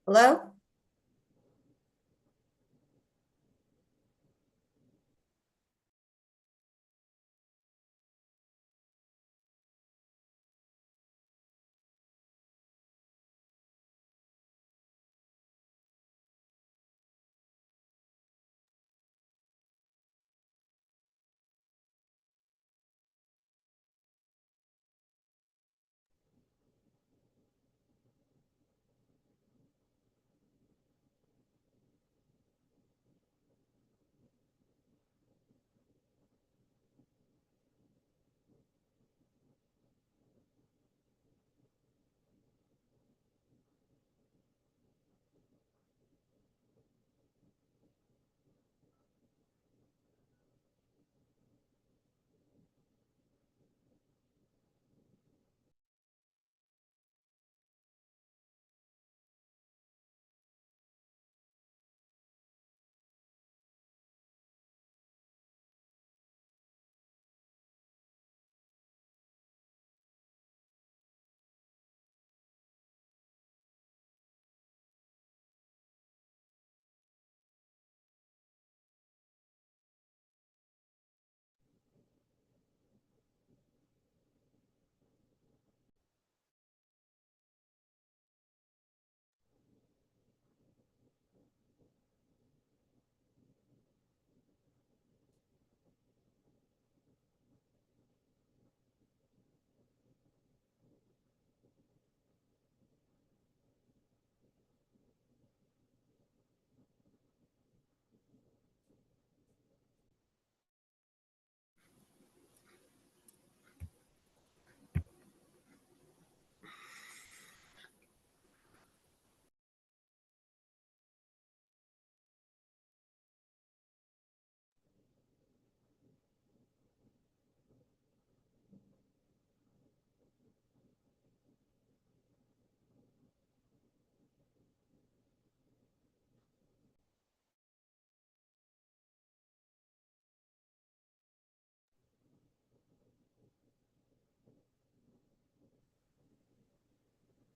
Hello?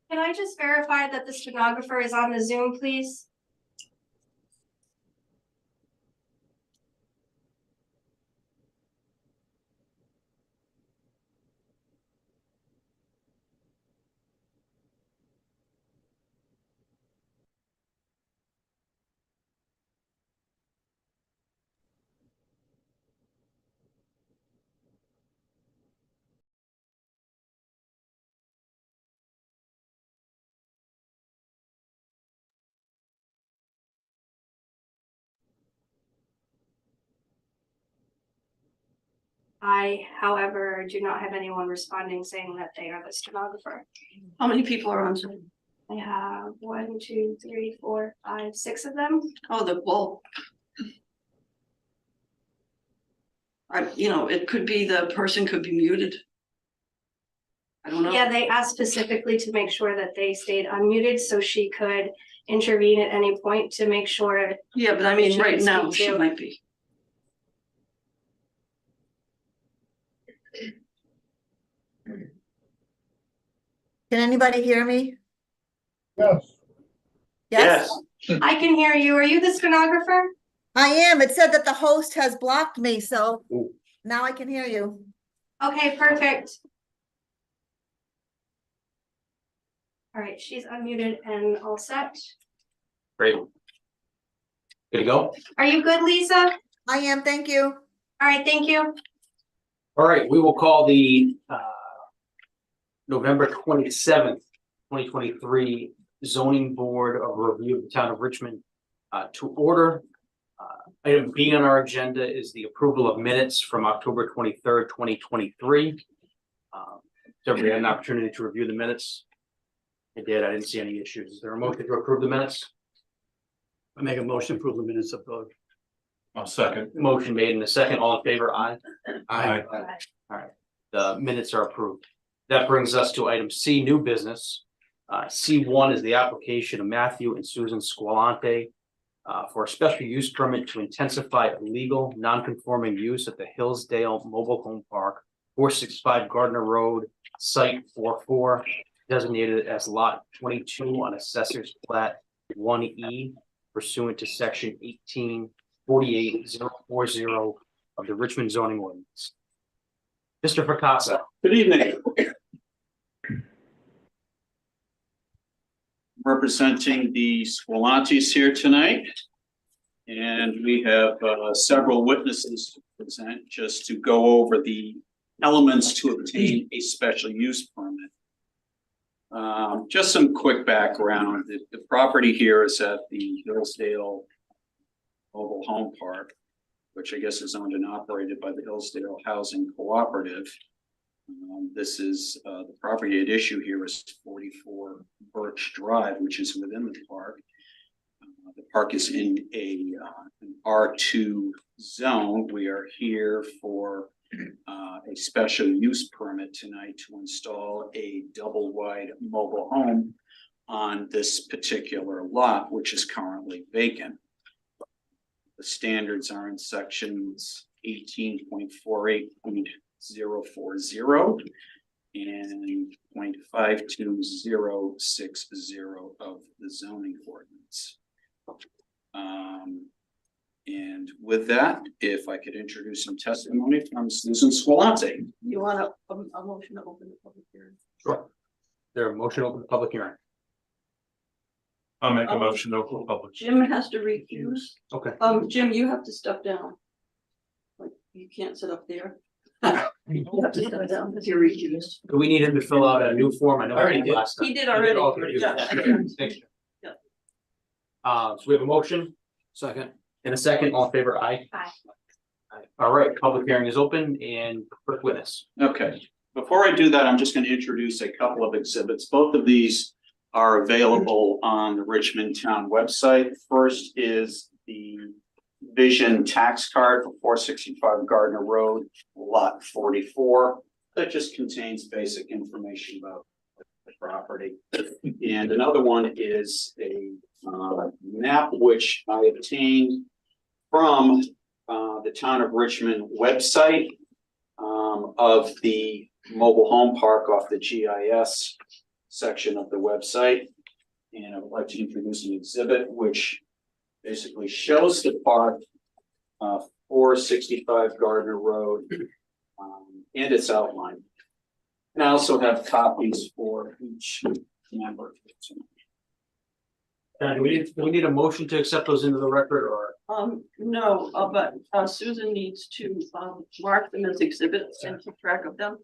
Can I just verify that the stenographer is on the Zoom, please? I, however, do not have anyone responding saying that they are the stenographer. How many people are on Zoom? I have 1, 2, 3, 4, 5, 6 of them. Oh, it could be the person could be muted. I don't know. Yeah, they asked specifically to make sure that they stayed unmuted so she could intervene at any point to make sure. Yeah, but I mean, She right can now speak she to- might be. Can anybody hear me? Yes. Yes? I can hear you. Are you the stenographer? I am. It said that the host has blocked me, so Ooh. now I can hear you. Okay, perfect. All right, she's unmuted and all set. Great. Good to go? Are you good, Lisa? I am, thank you. All right, thank you. All right, we will call the November 27th, 2023 Zoning Board of Review of the Town of Richmond to order. Item B on our agenda is the approval of minutes from October 23rd, 2023. So everybody had an opportunity to review the minutes. I did. I didn't see any issues. Is there a motion to approve the minutes? I make a motion to approve the minutes of the. I'll second. Motion made in a second. All in favor, aye. Aye. All right, the minutes are approved. That brings us to item C, new business. C1 is the application of Matthew and Susan Squalante for a special use permit to intensify illegal non-conforming use at the Hillsdale Mobile Home Park, 465 Gardner Road, Site 44, designated as Lot 22 on Assessor's Plat 1E pursuant to Section 1848040 of the Richmond zoning ordinance. Mr. Fracassa. Good evening. Representing the Squalantes here tonight. And we have several witnesses to present just to go over the elements to obtain a special use permit. Just some quick background. The property here is at the Hillsdale Mobile Home Park, which I guess is owned and operated by the Hillsdale Housing Cooperative. This is the property at issue here is 44 Birch Drive, which is within the park. The park is in an R2 zone. We are here for a special use permit tonight to install a double wide mobile home on this particular lot, which is currently vacant. The standards are in sections 18.48.040 and 0.52060 of the zoning ordinance. And with that, if I could introduce some testimony from Susan Squalante. You want a motion to open the public hearing? Sure. There a motion to open the public hearing. I'll make a motion to open public. Jim has to recuse. Okay. Jim, you have to step down. Like, you can't sit up there. You have to step down because you're recused. Do we need him to fill out a new form? I know. Already did. last time. He did already. Okay, Yeah. thanks. Yeah. So we have a motion. Second. In a second, all in favor, aye. Aye. Aye. All right, public hearing is open and quick witness. Okay, before I do that, I'm just going to introduce a couple of exhibits. Both of these are available on the Richmond Town website. First is the Vision tax card for 465 Gardner Road, Lot 44. That just contains basic information about the property. And another one is a map which I obtained from the Town of Richmond website of the mobile home park off the GIS section of the website. And I would like to introduce an exhibit which basically shows the park, 465 Gardner Road, and its outline. And I also have copies for each member. Do we need a motion to accept those into the record or? No, but Susan needs to mark them as exhibits and keep track of them.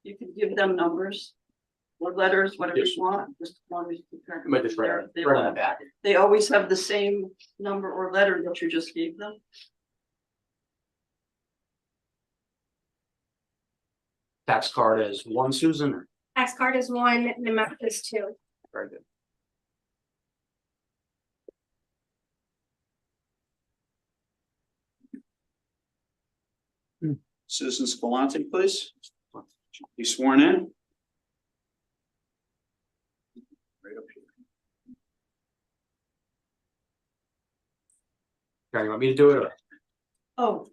You can give them numbers or letters, whatever you want, just as long as you keep track of Might just them. right on the back. They always have the same number or letter that you just gave them. Tax card is one, Susan, or? Tax card is 1, the map is 2. Very good. Susan Squalante, please. Be sworn in. Right up here. Karen, you want me to do it or?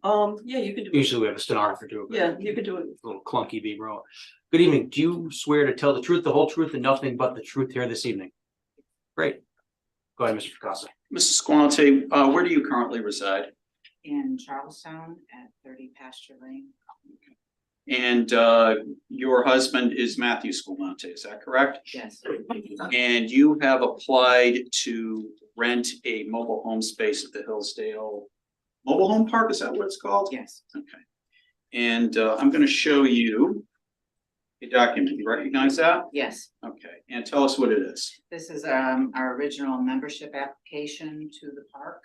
Oh, yeah, you can do it. Usually we have a stenographer do it. but Yeah, you can do it. it's a little clunky being wrong. Good evening. Do you swear to tell the truth, the whole truth, and nothing but the truth here this evening? Great. Go ahead, Mr. Picasso. Mrs. Squalante, where do you currently reside? In Charlestown at 30 Pasture Lane. And your husband is Matthew Squalante, is that correct? Yes, And you have applied to rent a mobile home space at the Hillsdale Mobile Home Park, is that what it's called? yes, Okay. And I'm going to show you a document. You recognize that? yes. Okay. And tell us what it is. This is our original membership application to the park.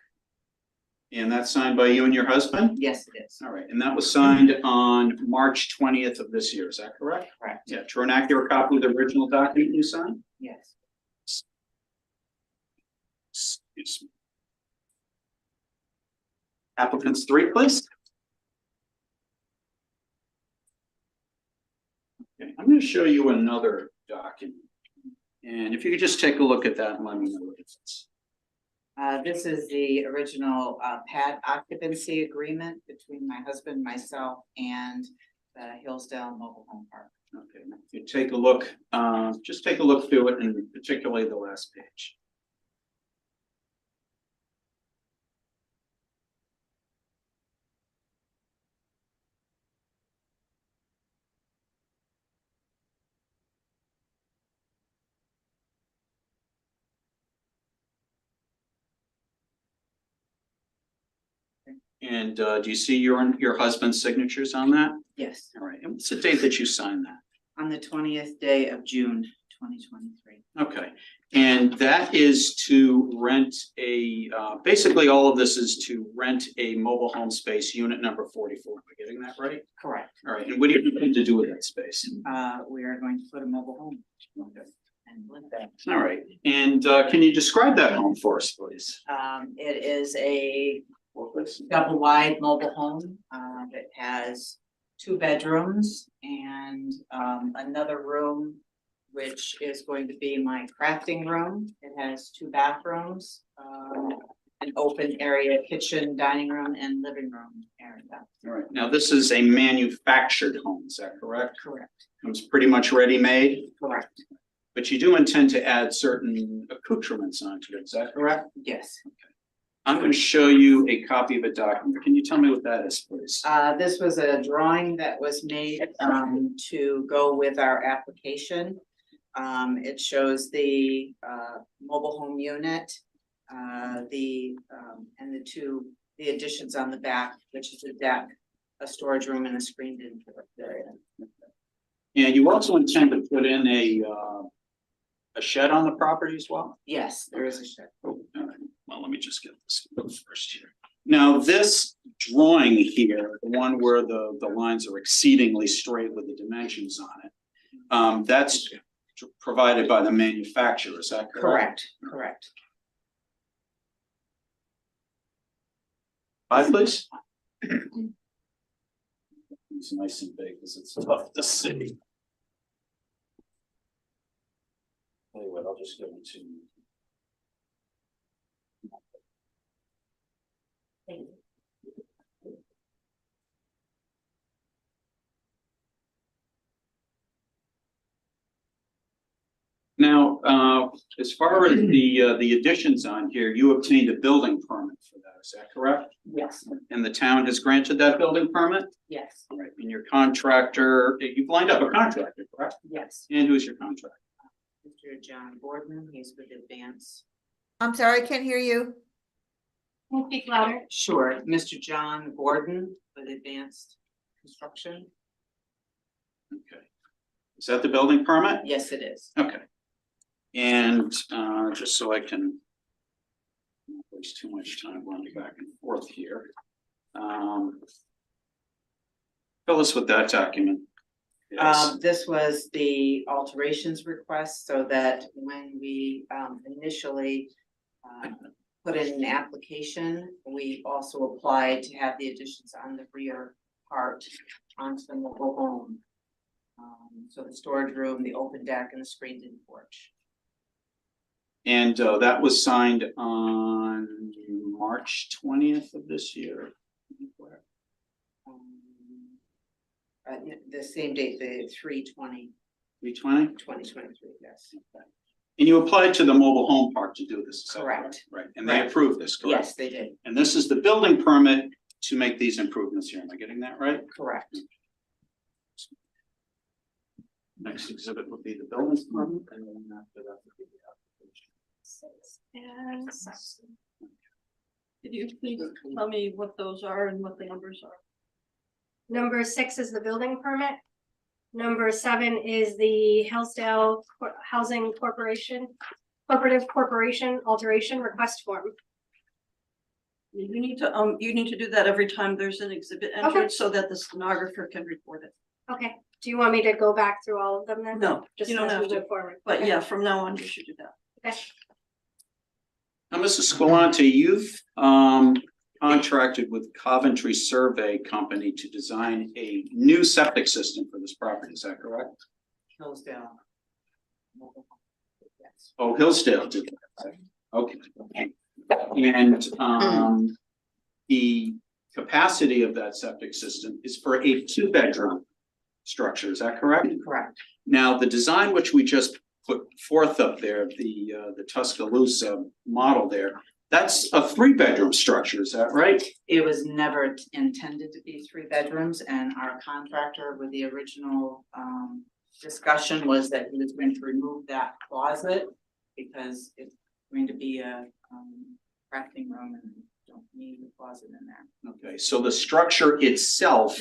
And that's signed by you and your husband? Yes, it is. All right. And that was signed on March 20th of this year. Is that correct? Correct. Yeah. True and accurate copy of the original document you signed? Yes. Yes. Applicants 3, please. Okay, I'm going to show you another document. And if you could just take a look at that and let me know what it is. This is the original pad occupancy agreement between my husband, myself, and the Hillsdale Mobile Home Park. Okay, if you take a look, just take a look through it, and particularly the last page. And do you see your husband's signatures on that? Yes, All right, and what's the date that you signed that? on the 20th day of June, 2023. Okay, and that is to rent a, basically all of this is to rent a mobile home space, unit number 44. Am I getting that right? Correct. All right, and what do you intend to do with that space? We are going to put a mobile home. And live there. All right, and can you describe that home for us, please? It is a double wide mobile home that has 2 bedrooms and another room, which is going to be my crafting room. It has 2 bathrooms, an open area, kitchen, dining room, and living room area. All right, now this is a manufactured home, is that correct? Correct. Comes pretty much ready-made, Correct. but you do intend to add certain accoutrements onto it, is that correct? Yes. I'm going to show you a copy of a document. Can you tell me what that is, please? This was a drawing that was made to go with our application. It shows the mobile home unit, and the 2 additions on the back, which is a deck, a storage room, and a screened-in area. And you also intend to put in a shed on the property as well? Yes, there is a shed. Oh, all right. Well, let me just get this first here. Now, this drawing here, the one where the lines are exceedingly straight with the dimensions on it, that's provided by the manufacturer, is that correct? Correct. 5, please. It's nice and big because it's tough to see. Tell you what, I'll just give it to you. Now, as far as the additions on here, you obtained a building permit for that, is that correct? Yes. And the town has granted that building permit? Yes. All right, and your contractor, you've lined up a contractor, correct? Yes. And who's your contractor? Mr. John Gordon, he's with Advance. I'm sorry, I can't hear you. Can you speak louder? Sure, Mr. John Gordon with Advanced Construction. Okay. Is that the building permit? Yes, it is. Okay. And just so I can not waste too much time running back and forth here. Fill us with that document. Yes. This was the alterations request so that when we initially put in an application, we also applied to have the additions on the rear part onto the mobile home. So the storage room, the open deck, and the screened-in porch. And that was signed on March 20th of this year. The same date, the 3/20/2023, 3/20? yes. And you applied to the mobile home park to do this, is that Correct. Right, and they Right. approved this, correct? Yes, they did, And this is the building permit to make these improvements here, am I getting that right? correct. Next exhibit would be the building permit, and then after that would be the application. Yes. Could you please tell me what those are and what the numbers are? Number 6 is the building permit. Number 7 is the Hillsdale Housing Cooperative Corporation alteration request form. You need to do that every time there's an exhibit entered so that the stenographer can record it. Okay, do you want me to go back through all of them then? No, Just you don't as we have to, move forward. but Okay. yeah, from now on, you should do that. Okay. Now, Mrs. Squillanti, you've contracted with Coventry Survey Company to design a new septic system for this property, is that correct? Hillsdale. Mobile home. Yes. Oh, Hillsdale did that. Okay. And the capacity of that septic system is for a 2-bedroom structure, is that correct? Correct. Now, the design which we just put forth up there, the Tuscaloosa model there, that's a 3-bedroom structure, is that right? It was never intended to be 3 bedrooms, and our contractor with the original discussion was that he was going to remove that closet because it's going to be a crafting room and don't need a closet in there. Okay, so the structure itself,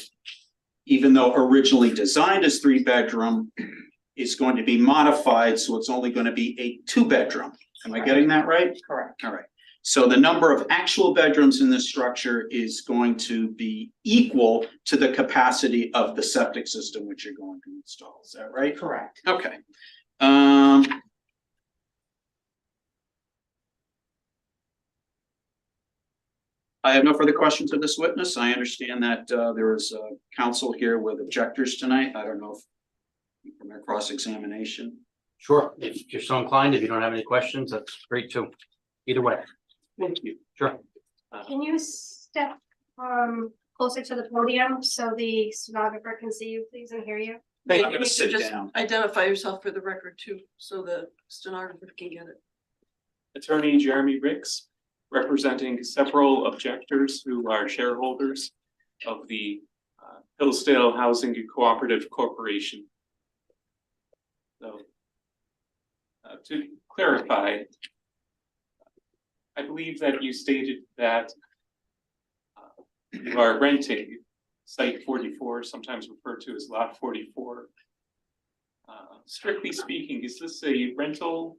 even though originally designed as 3-bedroom, is going to be modified, so it's only going to be a 2-bedroom. Am I getting that right? Correct. All right. So the number of actual bedrooms in this structure is going to be equal to the capacity of the septic system which you're going to install. Is that right? Correct. Okay. I have no further questions of this witness. I understand that there is counsel here with objectors tonight. I don't know if from their cross-examination. Sure, if you're so inclined, if you don't have any questions, that's great too. Either way, Thank you. sure. Can you step closer to the podium so the stenographer can see you, please, and hear you? I'm You gonna need to sit just down. Identify yourself for the record too, so the stenographer can get it. Attorney Jeremy Ricks, representing several objectors who are shareholders of the Hillsdale Housing Cooperative Corporation. So, to clarify, I believe that you stated that you are renting Site 44, sometimes referred to as Lot 44. Strictly speaking, is this a rental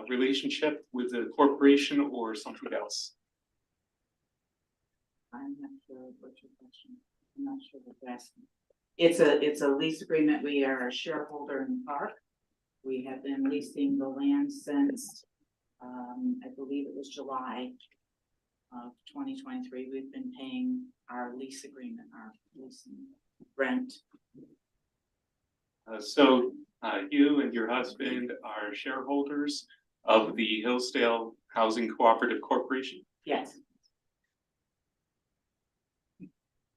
relationship with the corporation or something else? I'm not sure what your question. I'm not sure what you're asking. It's a lease agreement. We are a shareholder in the park. We have been leasing the land since I believe it was July of 2023. We've been paying our lease agreement, our leasing rent. So you and your husband are shareholders of the Hillsdale Housing Cooperative Corporation? Yes.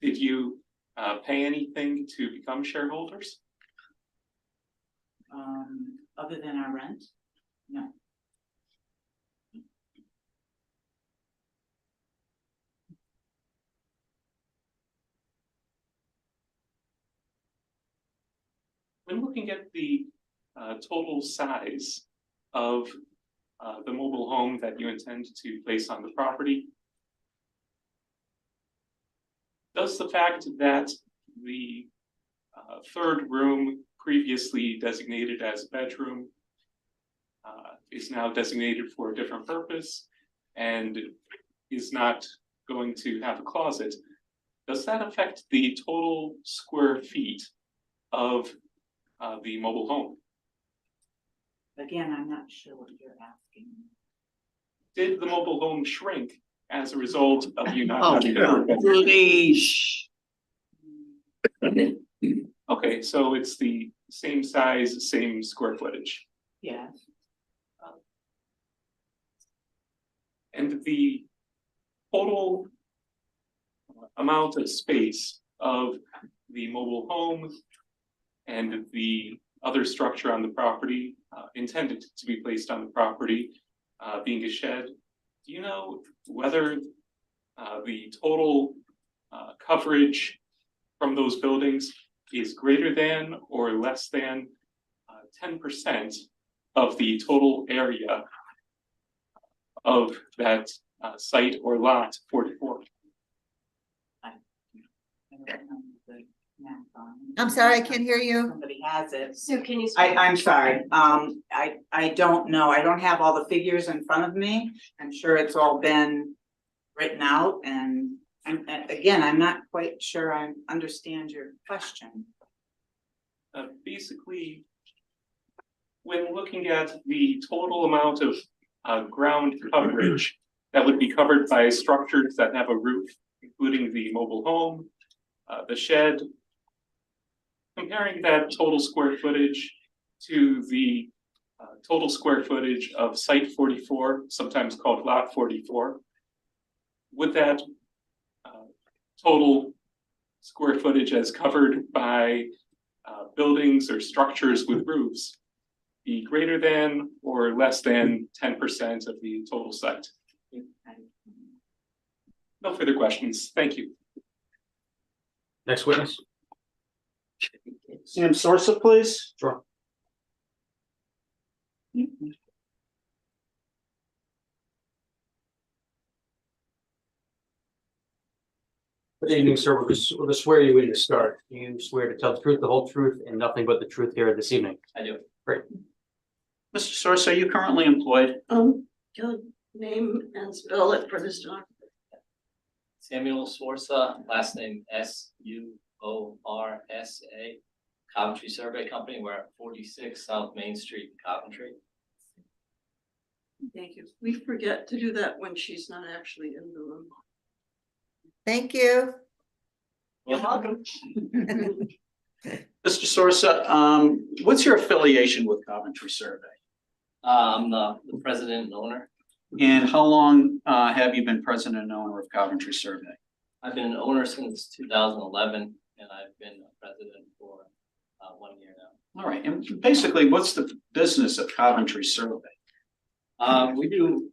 Did you pay anything to become shareholders? Other than our rent? No. When looking at the total size of the mobile home that you intend to place on the property, does the fact that the third room previously designated as a bedroom is now designated for a different purpose and is not going to have a closet, does that affect the total square feet of the mobile home? Again, I'm not sure what you're asking. Did the mobile home shrink as a result of you not Oh, having a third bedroom? please. Okay, so it's the same size, same square footage. Yes. And the total amount of space of the mobile home and the other structure on the property intended to be placed on the property, being a shed, do you know whether the total coverage from those buildings is greater than or less than 10% of the total area of that site or lot 44? I don't know the math on it. I'm sorry, I can't hear you. Somebody has it. Sue, can you? I'm sorry, I don't know, I don't have all the figures in front of me. I'm sure it's all been written out and again, I'm not quite sure I understand your question. Basically, when looking at the total amount of ground coverage that would be covered by structures that have a roof, including the mobile home, the shed. Comparing that total square footage to the total square footage of Site 44, sometimes called Lot 44. Would that total square footage as covered by buildings or structures with roofs be greater than or less than 10% of the total site? No further questions. Thank you. Next witness. Sam Sorsa, please. Sure. Good evening, sir. We'll just swear you in to start. Do you swear to tell the truth, the whole truth, and nothing but the truth here this evening? I do. Great. Mr. Sorsa, are you currently employed? Your name and spell it for this document. Samuel Sforza, last name Suorsa, Coventry Survey Company. We're at 46 South Main Street, Coventry. Thank you. We forget to do that when she's not actually in the room. Thank you. You're welcome. Mr. Sorsa, what's your affiliation with Coventry Survey? I'm the president and owner. And how long have you been president and owner of Coventry Survey? I've been an owner since 2011, and I've been a president for 1 year now. All right, and basically, what's the business of Coventry Survey? We do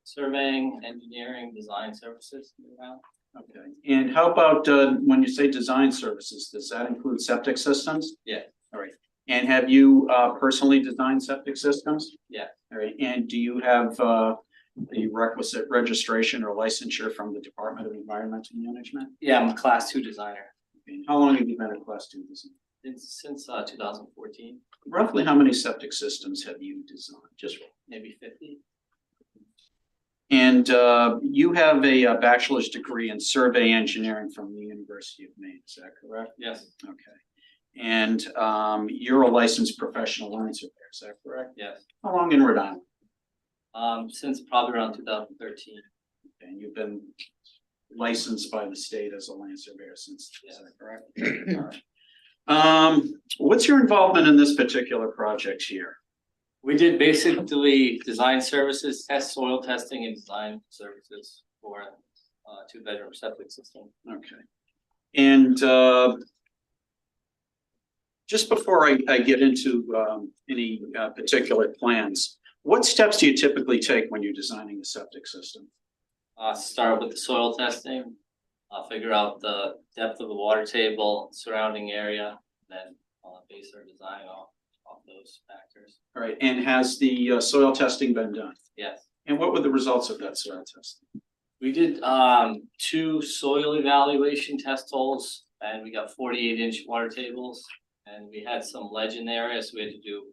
surveying, engineering, design services around. Okay, and how about when you say design services, does that include septic systems? Yeah. All right, and have you personally designed septic systems? Yeah. All right, and do you have the requisite registration or licensure from the Department of Environmental Management? Yeah, I'm a class 2 designer. Okay, and how long have you been a class 2 designer? Since 2014, Roughly how many septic systems have you designed? Just maybe 50. and you have a bachelor's degree in survey engineering from the University of Maine, is that correct? Yes. Okay. And you're a licensed professional land surveyor, is that correct? Yes. How long in Rhode Island? Since probably around 2013. And you've been licensed by the state as a land surveyor since, is that correct? All right. What's your involvement in this particular project here? We did basically design services, soil testing and design services for a 2-bedroom septic system. Okay. And just before I get into any particular plans, what steps do you typically take when you're designing a septic system? Start with the soil testing, figure out the depth of the water table, surrounding area, then base our design off those factors. All right, and has the soil testing been done? Yes. And what were the results of that soil testing? We did 2 soil evaluation test holes, and we got 48-inch water tables, and we had some ledge in the area, so we had to do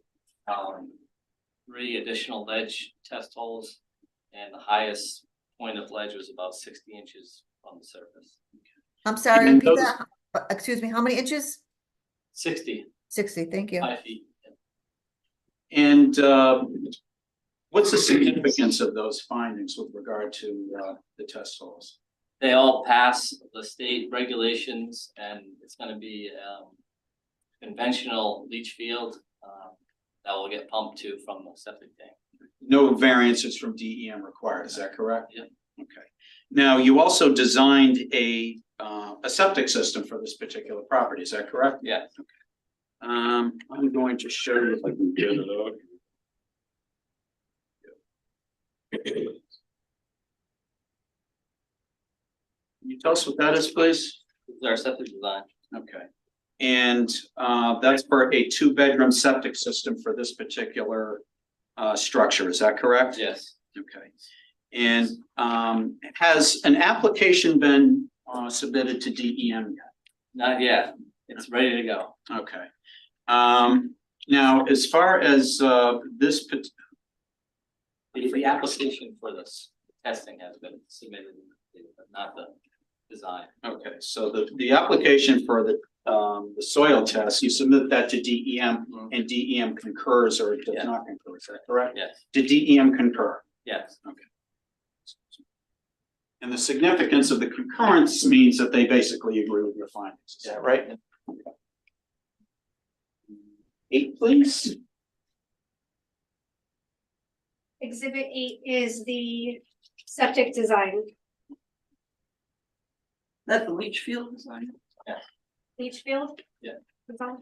3 additional ledge test holes, and the highest point of ledge was about 60 inches from the surface. I'm sorry, And repeat those- that. Excuse me, how many inches? 60, 60, thank you. 5 feet. And what's the significance of those findings with regard to the test holes? They all pass the state regulations, and it's gonna be conventional leach field that will get pumped to from the septic tank. No variances from DEM required, is that correct? Yeah. Okay. Now, you also designed a septic system for this particular property, is that correct? Yeah. I'm going to show you if I can get it out. Can you tell us what that is, please? This is our septic design. Okay. And that's for a 2-bedroom septic system for this particular structure, is that correct? Yes. Okay. And has an application been submitted to DEM yet? Not yet. It's ready to go. Okay. Now, as far as this, The application for this testing has been submitted, but not the design. okay, so the application for the the soil test, you submit that to DEM and DEM concurs or does Yeah. not concur, is that correct? Yes, Did DEM concur? yes, And the significance of the concurrence means that they basically agree with your findings, is that right? 8, please. Exhibit 8 is the septic design. That the leach field design? Leach field? Yeah. Design.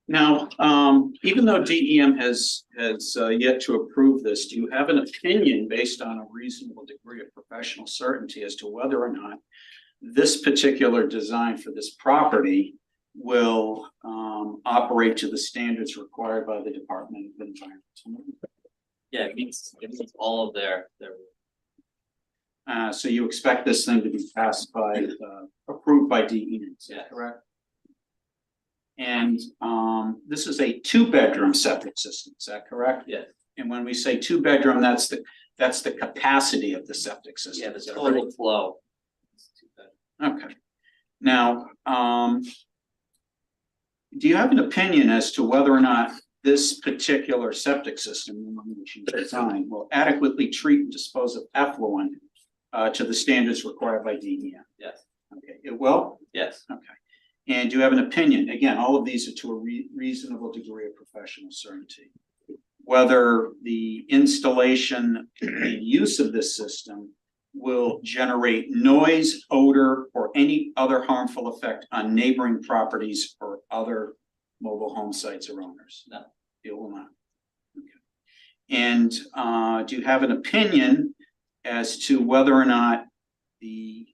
Now, even though DEM has yet to approve this, do you have an opinion based on a reasonable degree of professional certainty as to whether or not this particular design for this property will operate to the standards required by the Department of Environment? yeah, it means all of their. So you expect this thing to be passed by, approved by DEM, is that Yes. correct? And this is a 2-bedroom septic system, is that correct? Yes, And when we say 2-bedroom, that's the capacity of the septic system. yeah, the is that total flow. It's too bad. right? Okay. Now, do you have an opinion as to whether or not this particular septic system, which you designed, will adequately treat and dispose of effluent to the standards required by DEM? Yes, Okay, it will? yes, Okay. And do you have an opinion? Again, all of these are to a reasonable degree of professional certainty. Whether the installation and use of this system will generate noise, odor, or any other harmful effect on neighboring properties or other mobile home sites or owners? No. It will not. Okay. And do you have an opinion as to whether or not the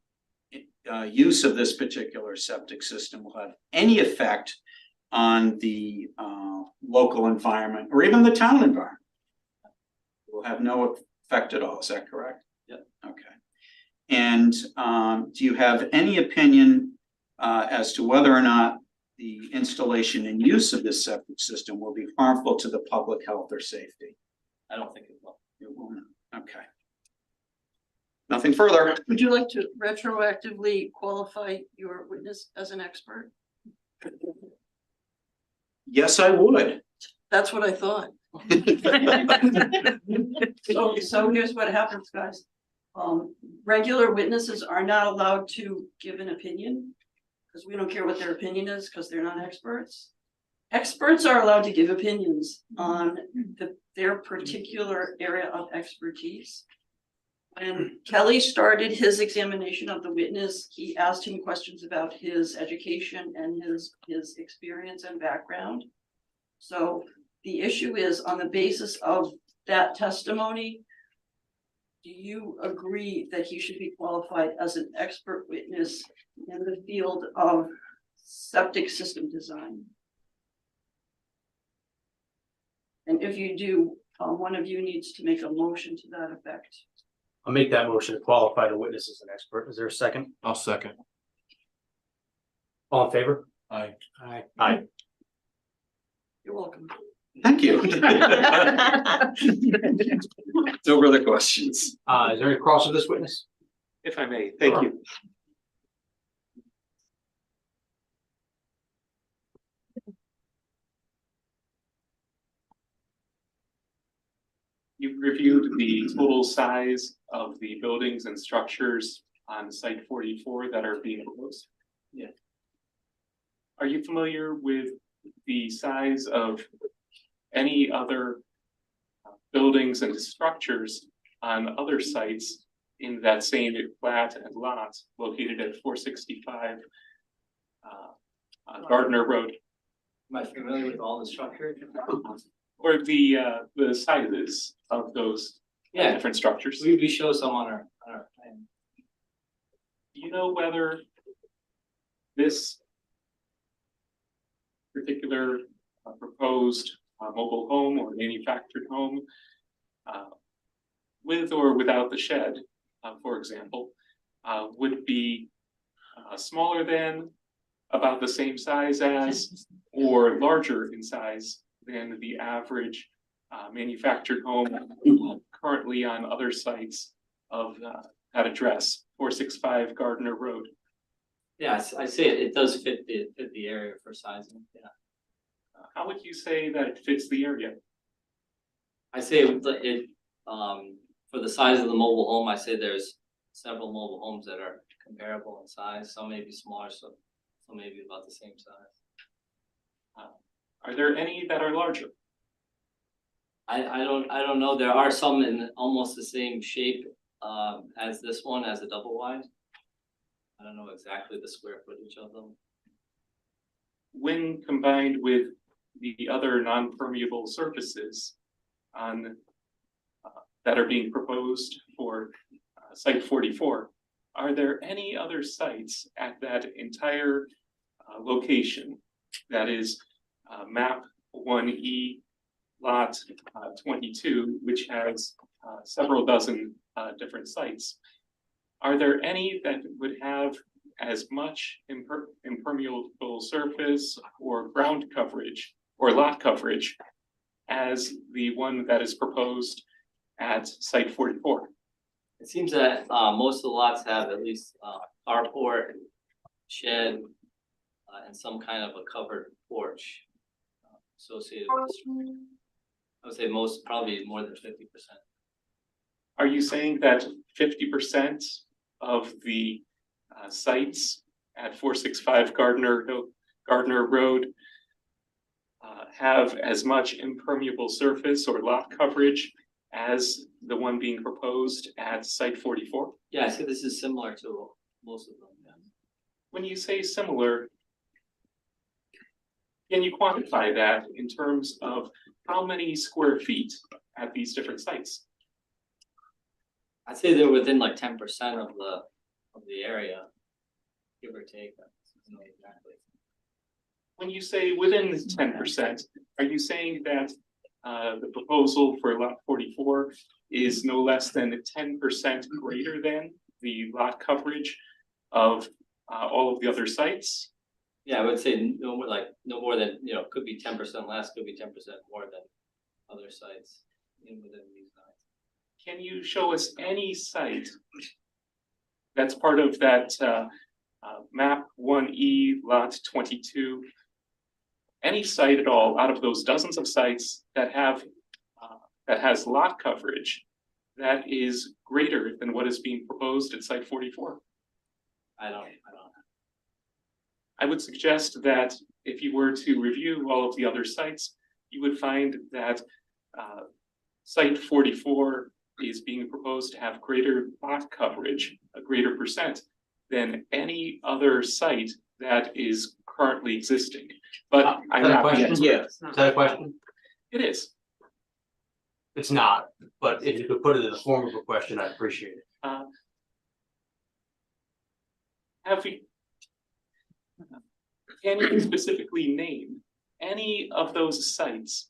use of this particular septic system will have any effect on the local environment or even the town environment? It will have no effect at all, is that correct? Yep. Okay. And do you have any opinion as to whether or not the installation and use of this septic system will be harmful to the public health or safety? I don't think it will. It will not. Okay. Nothing further. Would you like to retroactively qualify your witness as an expert? Yes, I would. That's what I thought. So here's what happens, guys. Regular witnesses are not allowed to give an opinion, because we don't care what their opinion is, because they're not experts. Experts are allowed to give opinions on their particular area of expertise. When Kelly started his examination of the witness, he asked him questions about his education and his experience and background. So the issue is, on the basis of that testimony, do you agree that he should be qualified as an expert witness in the field of septic system design? And if you do, one of you needs to make a motion to that effect. I'll make that motion to qualify the witness as an expert. Is there a second? I'll second. All in favor? Aye. Aye. Aye. You're welcome. Thank you. No further questions. Is there any cross of this witness? If I may, thank Sure. you. You've reviewed the total size of the buildings and structures on site 44 that are being proposed? Yeah. Are you familiar with the size of any other buildings and structures on other sites in that same plat and lot located at 465 Gardner Road? Am I familiar with all the structure? Or the sizes of those Yeah, different structures? we show some on our plan. Do you know whether this particular proposed mobile home or manufactured home, with or without the shed, for example, would be smaller than, about the same size as, or larger in size than the average manufactured home currently on other sites of that address, 465 Gardner Road. Yes, I say it does fit the area for sizing, yeah. How would you say that it fits the area? I say for the size of the mobile home, I say there's several mobile homes that are comparable in size. Some may be smaller, some may be about the same size. Are there any that are larger? I don't know. There are some in almost the same shape as this one, as a double wide. I don't know exactly the square footage of them. When combined with the other non-permeable surfaces on that are being proposed for site 44, are there any other sites at that entire location that is map 1E lot 22, which has several dozen different sites? Are there any that would have as much impermeable surface or ground coverage or lot coverage as the one that is proposed at site 44? It seems that most of the lots have at least carport, shed, and some kind of a covered porch associated with the structure. I would say most, probably more than 50%. Are you saying that 50% of the sites at 465 Gardner Road have as much impermeable surface or lot coverage as the one being proposed at site 44? Yeah, I say this is similar to most of them, yeah. When you say similar, can you quantify that in terms of how many square feet at these different sites? I'd say they're within like 10% of the area, give or take. I don't know exactly. When you say within 10%, are you saying that the proposal for lot 44 is no less than 10% greater than the lot coverage of all of the other sites? Yeah, I would say no more than, could be 10% less, could be 10% more than other sites within these sites. Can you show us any site that's part of that map 1E lot 22? Any site at all out of those dozens of sites that have that has lot coverage that is greater than what is being proposed at site 44? I don't. I would suggest that if you were to review all of the other sites, you would find that site 44 is being proposed to have greater lot coverage, a greater percent, than any other site that is currently existing. But I'm Is that a not. question? Yeah, Is that a question? it is. It's not, but if you could put it in the form of a question, I'd appreciate it. Can you specifically name any of those sites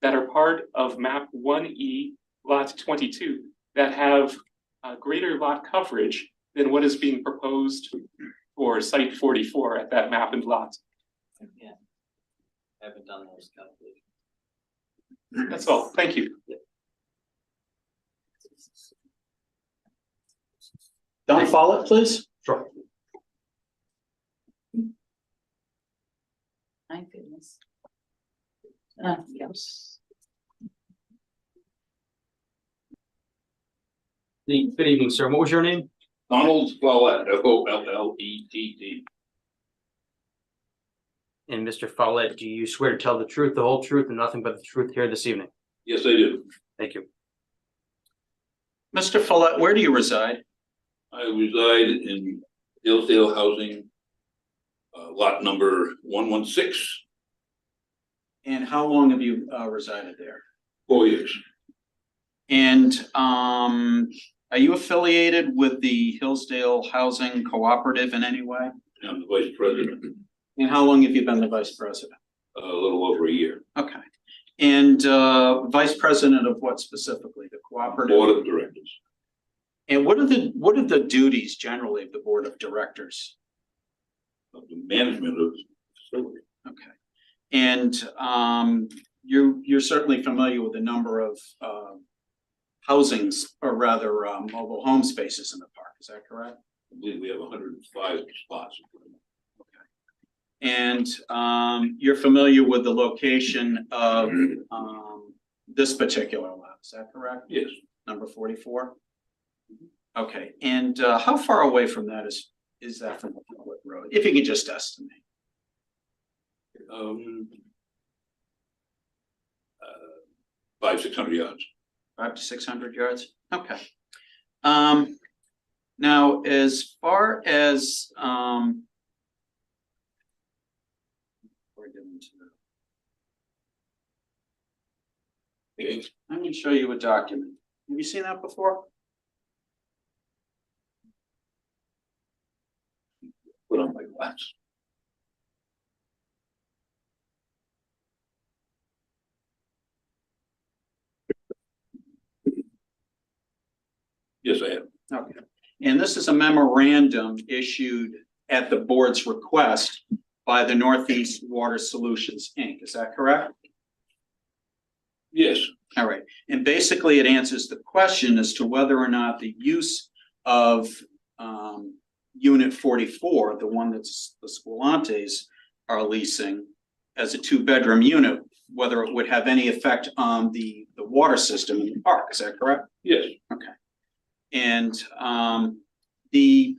that are part of map 1E lot 22 that have greater lot coverage than what is being proposed for site 44 at that map and lot? Yeah. I haven't done those calculations. That's all. Thank you. Don Follett, please. Sure. My goodness. Yes. Good evening, sir. What was your name? Donald Follett, Follett. And Mr. Follett, do you swear to tell the truth, the whole truth, and nothing but the truth here this evening? Yes, I do. Thank you. Mr. Follett, where do you reside? I reside in Hillsdale Housing, lot number 116, And how long have you resided there? 4 years. And are you affiliated with the Hillsdale Housing Cooperative in any way? I'm the vice president, And how long have you been the vice president? a little over a year. Okay. And vice president of what specifically? The cooperative? Board of directors. And what are the duties generally of the board of directors? Of the management of the facility. Okay. And you're certainly familiar with the number of, housings, or rather, mobile home spaces in the park, is that correct? I believe we have 105 spots. And, you're familiar with the location of, this particular lot, is that correct? Yes, Number 44? Okay, and, how far away from that is that from the public road? If you could just estimate. um. 500-600 yards. 500 to 600 yards, okay. Now, as far as, we're getting to I'm gonna show you a document. Have you seen that before? Put on my glasses. Yes, I have. Okay, and this is a memorandum issued at the board's request by the Northeast Water Solutions, Inc., is that correct? Yes, All right, and basically it answers the question as to whether or not the use of unit 44, the one that's the Squilantes are leasing as a 2-bedroom unit, whether it would have any effect on the water system in the park, is that correct? yes, Okay. And the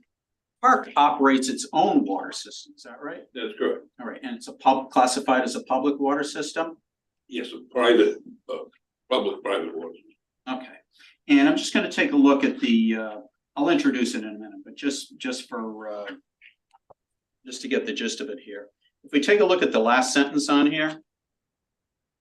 park operates its own water system, is that right? that's correct. All right, and it's classified as a public water system? Yes, a private, public-private water. Okay, and I'm just gonna take a look at the, I'll introduce it in a minute, but just for, just to get the gist of it here. If we take a look at the last sentence on here,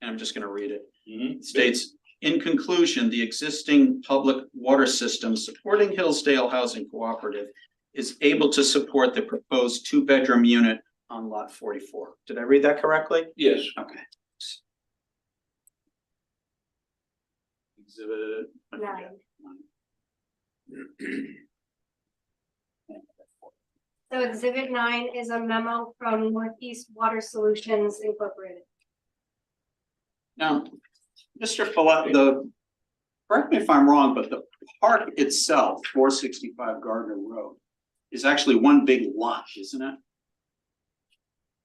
and I'm just gonna read it. It states, in conclusion, the existing public water system supporting Hillsdale Housing Cooperative is able to support the proposed 2-bedroom unit on lot 44. Did I read that correctly? Yes, Okay. Exhibit. Nine. So exhibit 9 is a memo from Northeast Water Solutions Incorporated. Now, Mr. Follett, correct me if I'm wrong, but the park itself, 465 Gardner Road, is actually one big lot, isn't it?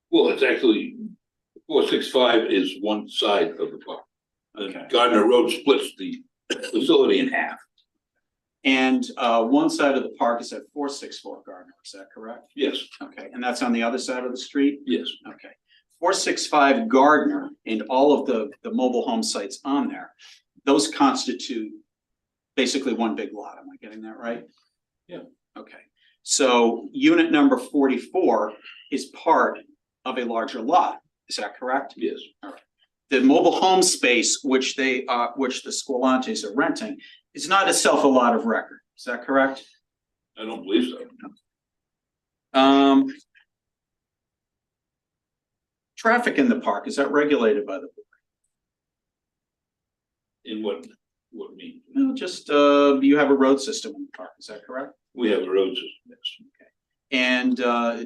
well, it's actually, 465 is one side of the park. Okay. Gardner Road splits the facility in half. And one side of the park is at 464 Gardner, is that correct? Yes, Okay, and that's on the other side of the street? yes, Okay. 465 Gardner and all of the mobile home sites on there, those constitute basically one big lot. Am I getting that right? Yeah. Okay, so unit number 44 is part of a larger lot. Is that correct? yes, The mobile home space, which the Squilantes are renting, is not itself a lot of record. Is that correct? I don't believe so. Traffic in the park, is that regulated by the board? In what means? No, just, you have a road system in the park, is that correct? We have a road system, yes. And,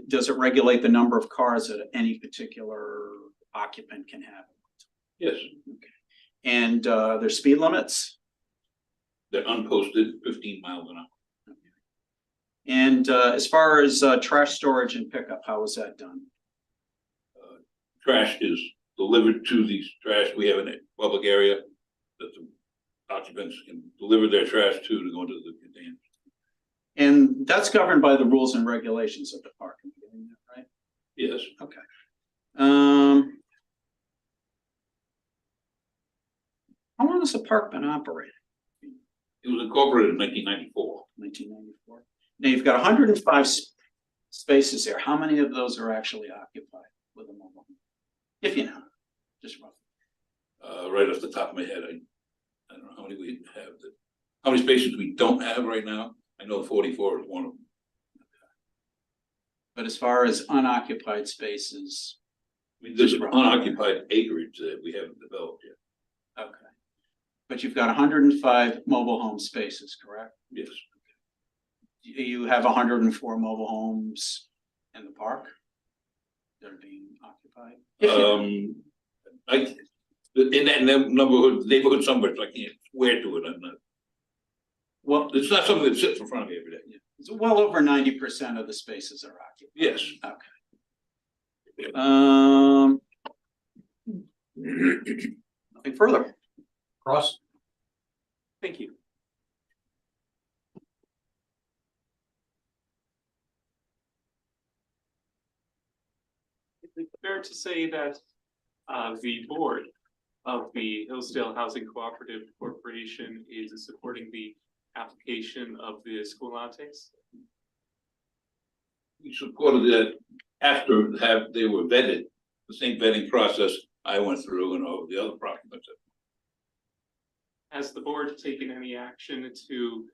does it regulate the number of cars that any particular occupant can have? Yes, And, there's speed limits? they're unposted, 15 miles an hour. And, as far as, trash storage and pickup, how is that done? Trash is delivered to the trash, we have in a public area that the occupants can deliver their trash to go into the container. And that's governed by the rules and regulations of the park, am I getting that right? Yes, Okay. How long has the park been operating? it was incorporated in 1994. 1994. Now you've got 105 spaces there. How many of those are actually occupied with a mobile home? If you know, just roughly. Right off the top of my head, I don't know how many we have, how many spaces we don't have right now. I know 44 is one of them. But as far as unoccupied spaces, I mean, there's unoccupied acreage that we haven't developed yet. okay. But you've got 105 mobile home spaces, correct? Yes, You have 104 mobile homes in the park that are being occupied? If you know. In that neighborhood somewhere, so I can't swear to it, I'm not. Well, it's not something that sits in front of me every day. It's well over 90% of the spaces are occupied. Yes. Okay. Nothing further. Ross? Thank you. Is it fair to say that the board of the Hillsdale Housing Cooperative Corporation is supporting the application of the Squillantes? We supported that after they were vetted, the same vetting process I went through and all the other documents. Has the board taken any action to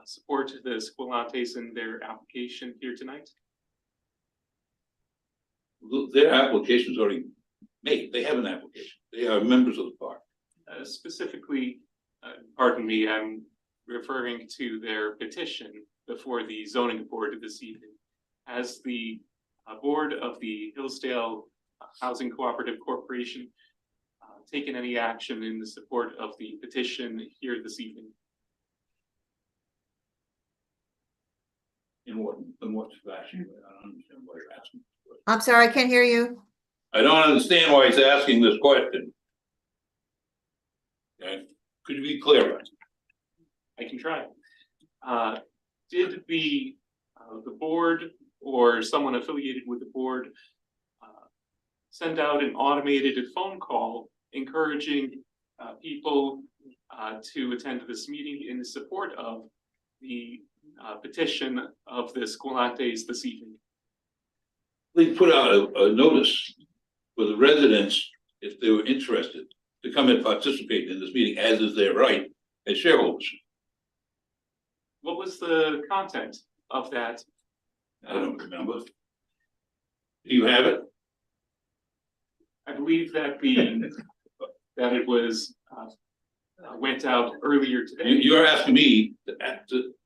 support the Squillantes in their application here tonight? Their application is already made. They have an application. They are members of the park. Specifically, pardon me, I'm referring to their petition before the zoning board this evening. Has the board of the Hillsdale Housing Cooperative Corporation taken any action in the support of the petition here this evening? In what fashion? I don't understand why you're asking. I'm sorry, I can't hear you. I don't understand why he's asking this question. Okay, could you be clearer? I can try. Did the board or someone affiliated with the board send out an automated phone call encouraging people to attend this meeting in support of the petition of the Squillantes this evening? They put out a notice for the residents, if they were interested, to come and participate in this meeting, as is their right as shareholders. What was the content of that? I don't remember. Do you have it? I believe that that it was went out earlier today. You're asking me to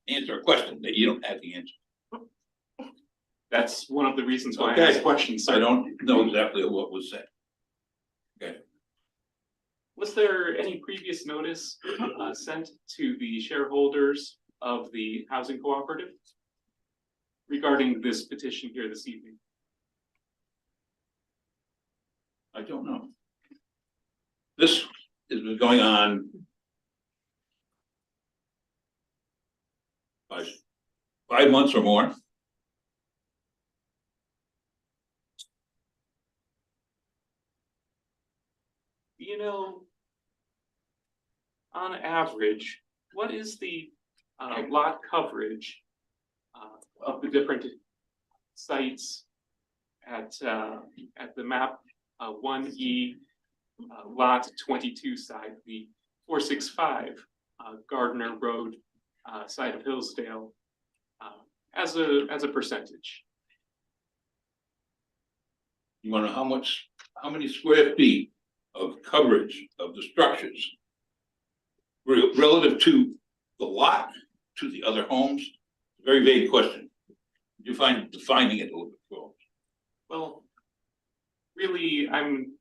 answer a question that you don't have the answer. That's one of the reasons why Okay. I asked questions, sir. I don't know exactly what was said. Okay. Was there any previous notice sent to the shareholders of the housing cooperative regarding this petition here this evening? I don't know. This has been going on by 5 months or more. You know, on average, what is the lot coverage of the different sites at the map 1E lot 22 side, the 465 Gardner Road side of Hillsdale, as a percentage? You want to know how many square feet of coverage of the structures relative to the lot, to the other homes? Very vague question. You find defining it a little bit wrong. Well, really, I'm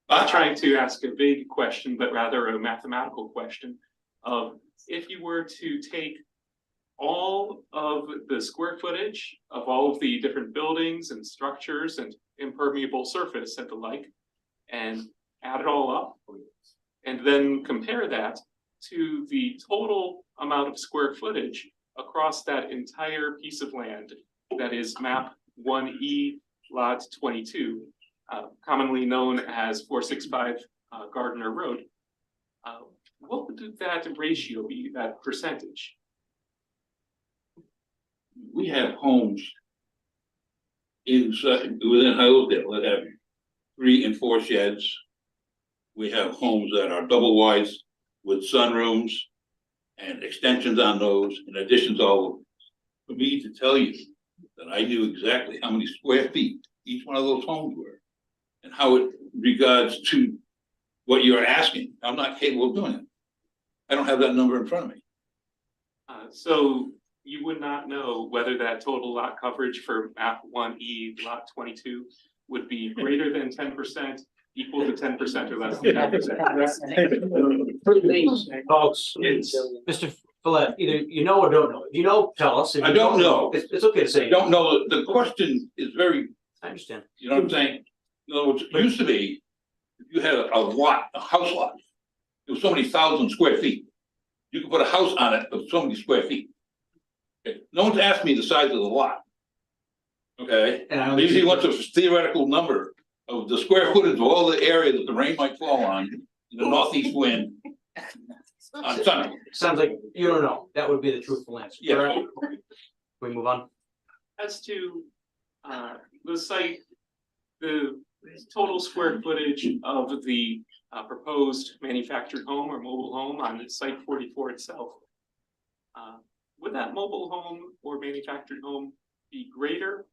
not trying to ask a vague question, but rather a mathematical question of if you were to take all of the square footage of all of the different buildings and structures and impermeable surface and the like, and add it all up, and then compare that to the total amount of square footage across that entire piece of land that is map 1E lot 22, commonly known as 465 Gardner Road. What would that ratio be, that percentage? We have homes within Hillsdale that have 3 and 4 sheds. We have homes that are double wides with sunrooms and extensions on those, and additions all over. For me to tell you that I knew exactly how many square feet each one of those homes were and how it regards to what you're asking, I'm not capable of doing it. I don't have that number in front of me. So you would not know whether that total lot coverage for map 1E lot 22 would be greater than 10%, equal to 10% or less than 10%. Folks, Mr. Follett, either you know or don't know. If you know, tell us. If I you don't know. It's okay to I say. don't know, the question is very, I understand. you know what I'm saying? In other words, it used to be, if you had a lot, a house lot, it was so many thousand square feet. You could put a house on it of so many square feet. Okay, no one's asked me the size of the lot. Okay, And I they usually want a theoretical number of the square footage of all the area that the rain might fall on, the northeast wind. On Sunday. Sounds like you don't know. That would be the truthful answer. Yeah. Correct? Can we move on? As to the site, the total square footage of the proposed manufactured home or mobile home on site 44 itself. Would that mobile home or manufactured home be greater,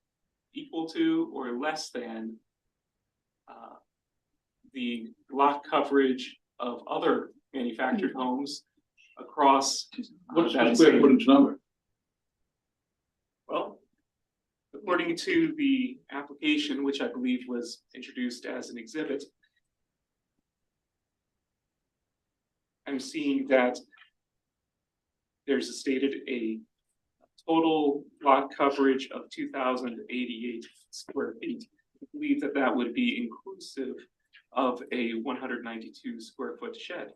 equal to, or less than the lot coverage of other manufactured homes across? What's the that square same- footage number? Well, according to the application, which I believe was introduced as an exhibit, I'm seeing that there's stated a total lot coverage of 2,088 square feet. I believe that that would be inclusive of a 192 square foot shed.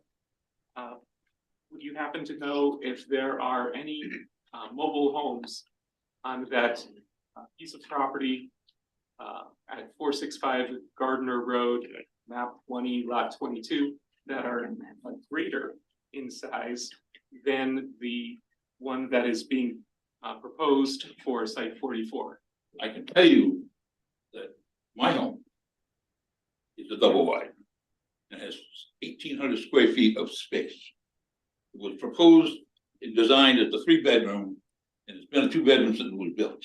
Would you happen to know if there are any mobile homes on that piece of property at 465 Gardner Road, map 20, lot 22, that are greater in size than the one that is being proposed for site 44? I can tell you that my home is a double wide. It has 1,800 square feet of space. It was proposed and designed as a 3-bedroom, and it's been a 2-bedroom since it was built.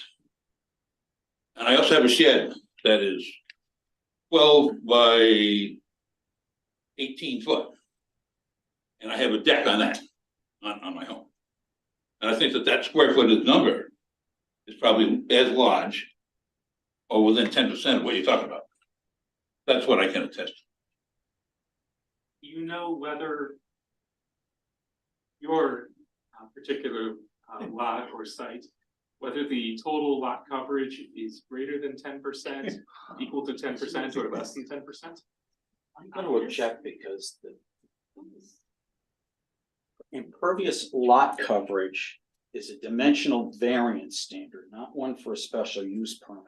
And I also have a shed that is 12 by 18 foot. And I have a deck on that, on my home. And I think that that square footage number is probably as large or within 10% of what you're talking about. That's what I can attest. Do you know whether your particular lot or site, whether the total lot coverage is greater than 10%, equal to 10%, or less than 10%? I'm gonna check because the impervious lot coverage is a dimensional variance standard, not one for a special use permit.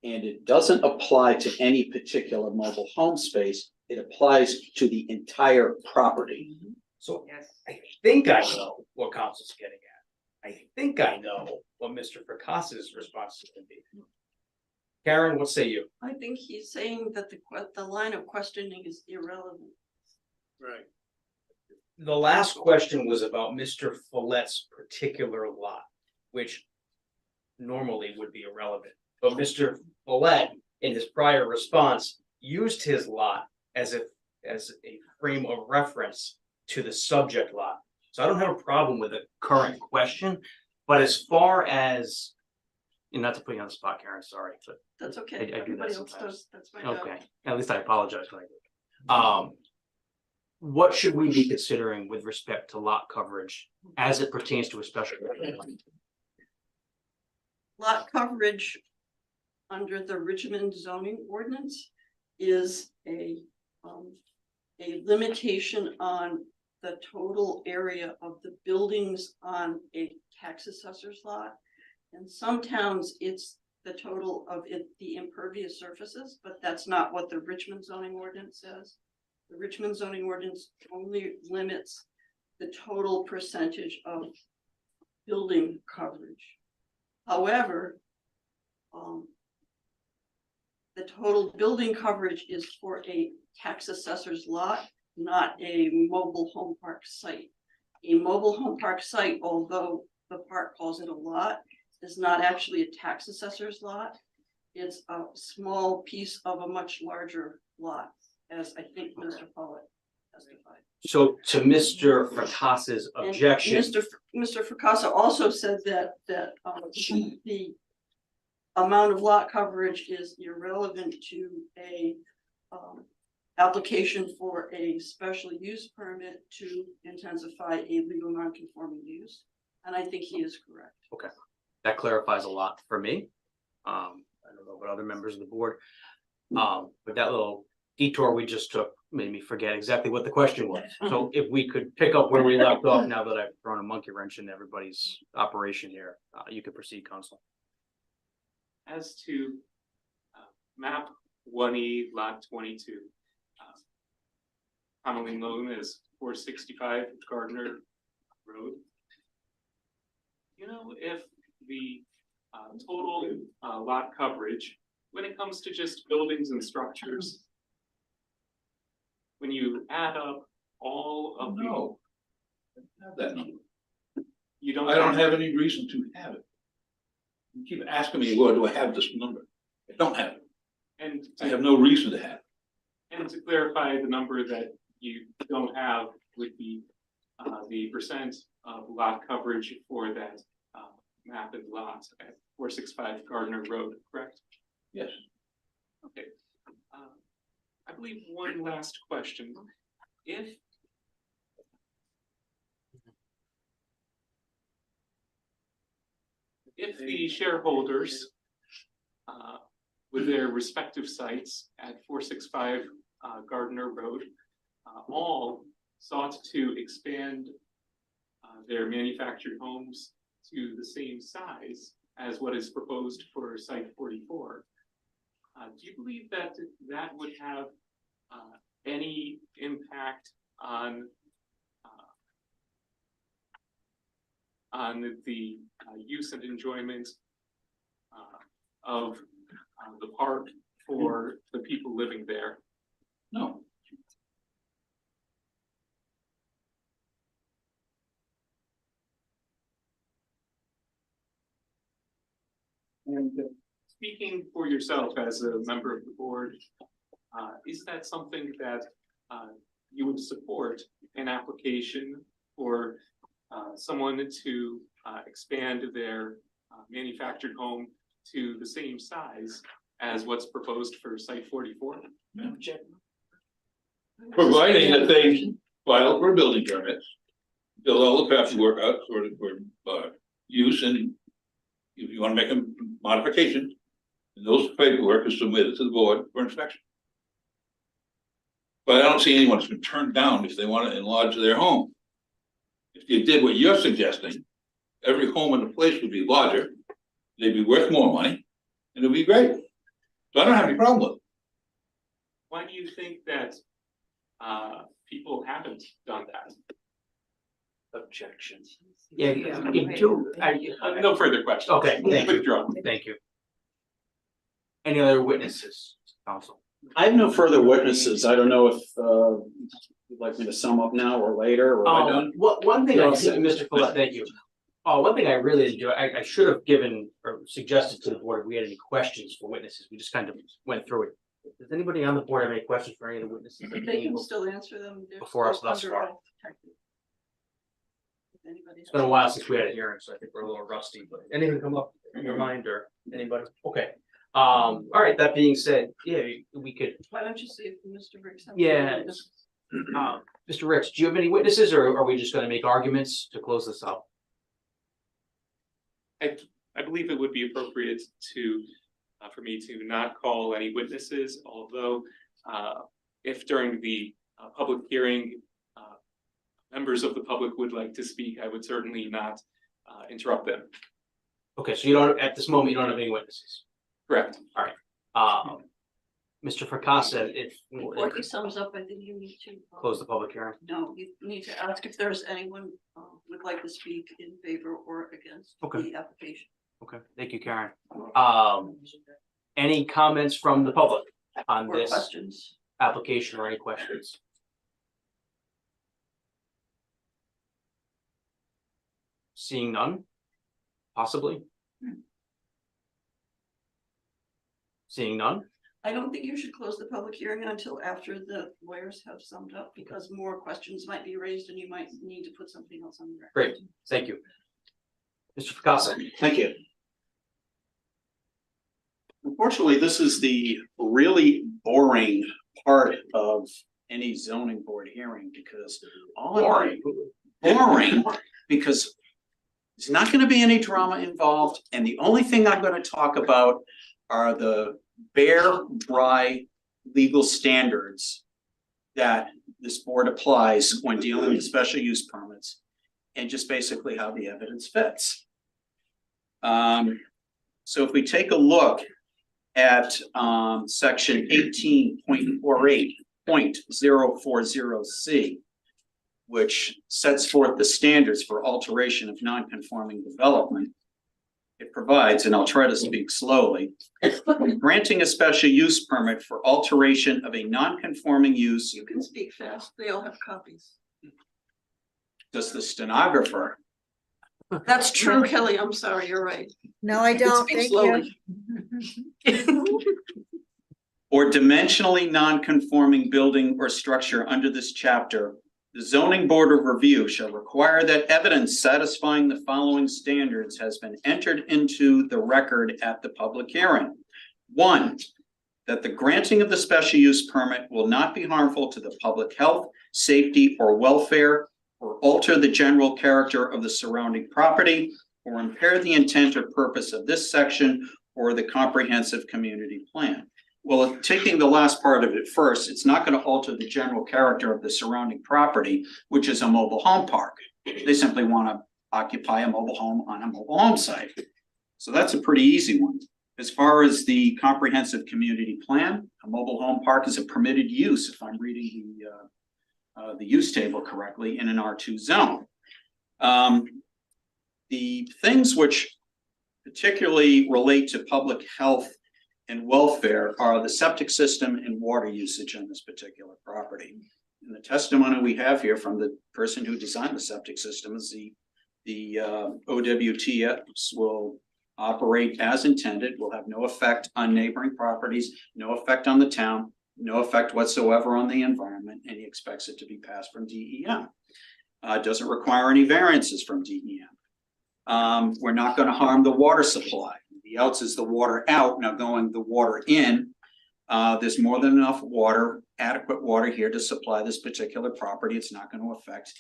And it doesn't apply to any particular mobile home space. It applies to the entire property. So I think I know what council's getting at. I think I know what Mr. Fracasse's response is gonna be. Karen, what say you? I think he's saying that the line of questioning is irrelevant. Right. The last question was about Mr. Follett's particular lot, which normally would be irrelevant. But Mr. Follett, in his prior response, used his lot as a frame of reference to the subject lot. So I don't have a problem with the current question, but as far as, and not to put you on the spot, Karen, sorry, but That's okay. I do that Everybody else sometimes. does. That's my job. okay, at least I apologize when I do. What should we be considering with respect to lot coverage as it pertains to a special? Lot coverage under the Richmond zoning ordinance is a limitation on the total area of the buildings on a tax assessor's lot. In some towns, it's the total of the impervious surfaces, but that's not what the Richmond zoning ordinance says. The Richmond zoning ordinance only limits the total percentage of building coverage. However, the total building coverage is for a tax assessor's lot, not a mobile home park site. A mobile home park site, although the park calls it a lot, is not actually a tax assessor's lot. It's a small piece of a much larger lot, as I think Mr. Follett testified. So to Mr. Fracasse's And objection, Mr. Fracassa also said that the amount of lot coverage is irrelevant to a application for a special use permit to intensify a legal non-conforming use. And I think he is correct. That clarifies a lot for me. I don't know about other members of the board. But that little detour we just took made me forget exactly what the question was. So if we could pick up where we left off, now that I've thrown a monkey wrench in everybody's operation here, you could proceed, Council. As to map 1E lot 22, commonly known as 465 Gardner Road. You know, if the total lot coverage, when it comes to just buildings and structures, when you add up all of the, No. I don't have that number. you don't. I don't have any reason to have it. You keep asking me, well, do I have this number? I don't have it. And I have no reason to have it. And to clarify, the number that you don't have would be the percent of lot coverage for that map and lot at 465 Gardner Road, correct? Yes. Okay. I believe one last question. If the shareholders with their respective sites at 465 Gardner Road all sought to expand their manufactured homes to the same size as what is proposed for site 44. Do you believe that that would have any impact on the use and enjoyment of the park for the people living there? No. And speaking for yourself as a member of the board, is that something that you would support an application for someone to expand their manufactured home to the same size as what's proposed for site 44? Providing that they file for a building permit, fill all the paperwork out for use, and if you want to make a modification, and those paperwork is submitted to the board for inspection. But I don't see anyone that's been turned down if they want to enlarge their home. If you did what you're suggesting, every home in the place would be larger, they'd be worth more money, and it'd be great. So I don't have any problem with it. Why do you think that people haven't done that? Objections. Yeah, No further questions. Okay, thank you. Withdraw. Thank you. Any other witnesses, Council? I have no further witnesses. I don't know if you'd like me to sum up now or later, or I don't. One thing You're I all think, set. Mr. Follett, thank you. One thing I really enjoy, I should have given or suggested to the board if we had any questions for witnesses. We just kind of went through it. Does anybody on the board have any questions for any of the witnesses? that They came can still answer them. They're Before us still thus under far. oath, technically. If anybody It's been a while since we had a hearing, so I think we're a little rusty, but anything come up in your mind or anybody? Okay. All right, that being said, yeah, we could, Why don't you see if Mr. Ricks? has yeah. any witnesses? Mr. Ricks, do you have any witnesses or are we just gonna make arguments to close this up? I believe it would be appropriate to, for me to not call any witnesses, although if during the public hearing, members of the public would like to speak, I would certainly not interrupt them. Okay, so you don't, at this moment, you don't have any witnesses? Correct. All right. Mr. Fracassa, if Before he sums up, I think you need to. close the public hearing. No, you need to ask if there's anyone would like to speak in favor or against Okay. the application. Okay, thank you, Karen. Any comments from the public on Or this questions. application or any questions? Seeing none? Possibly? Seeing none? I don't think you should close the public hearing until after the lawyers have summed up, because more questions might be raised and you might need to put something else on the record. Great, thank you. Mr. Fracassa. Thank you. Unfortunately, this is the really boring part of any zoning board hearing because boring, because there's not gonna be any drama involved, and the only thing I'm gonna talk about are the bare, dry legal standards that this board applies when dealing with special use permits, and just basically how the evidence fits. So if we take a look at section 18.48.040C, which sets forth the standards for alteration of non-conforming development. It provides, and I'll try to speak slowly, granting a special use permit for alteration of a non-conforming use. You can speak fast, they all have copies. Does the stenographer? That's true, Kelly, I'm sorry, you're right. No, I don't, Speak thank you. slowly. Or dimensionally non-conforming building or structure under this chapter, the zoning board of review shall require that evidence satisfying the following standards has been entered into the record at the public hearing. 1, that the granting of the special use permit will not be harmful to the public health, safety, or welfare, or alter the general character of the surrounding property, or impair the intent or purpose of this section or the comprehensive community plan. Well, taking the last part of it first, it's not going to alter the general character of the surrounding property, which is a mobile home park. They simply want to occupy a mobile home on a mobile home site. So that's a pretty easy one. As far as the comprehensive community plan, a mobile home park is a permitted use, if I'm reading the use table correctly, in an R2 zone. The things which particularly relate to public health and welfare are the septic system and water usage on this particular property. And the testimony we have here from the person who designed the septic system is the OWTS will operate as intended, will have no effect on neighboring properties, no effect on the town, no effect whatsoever on the environment, and he expects it to be passed from DEM. Doesn't require any variances from DEM. We're not going to harm the water supply. The outs is the water out, now going the water in. There's more than enough water, adequate water here to supply this particular property. It's not going to affect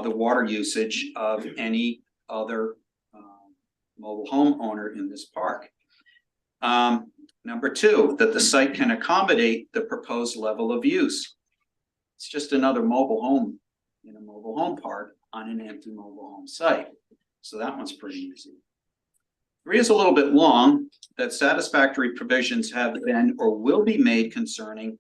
the water usage of any other mobile home owner in this park. Number 2, that the site can accommodate the proposed level of use. It's just another mobile home in a mobile home park on an empty mobile home site. So that one's pretty easy. 3 is a little bit long, that satisfactory provisions have been or will be made concerning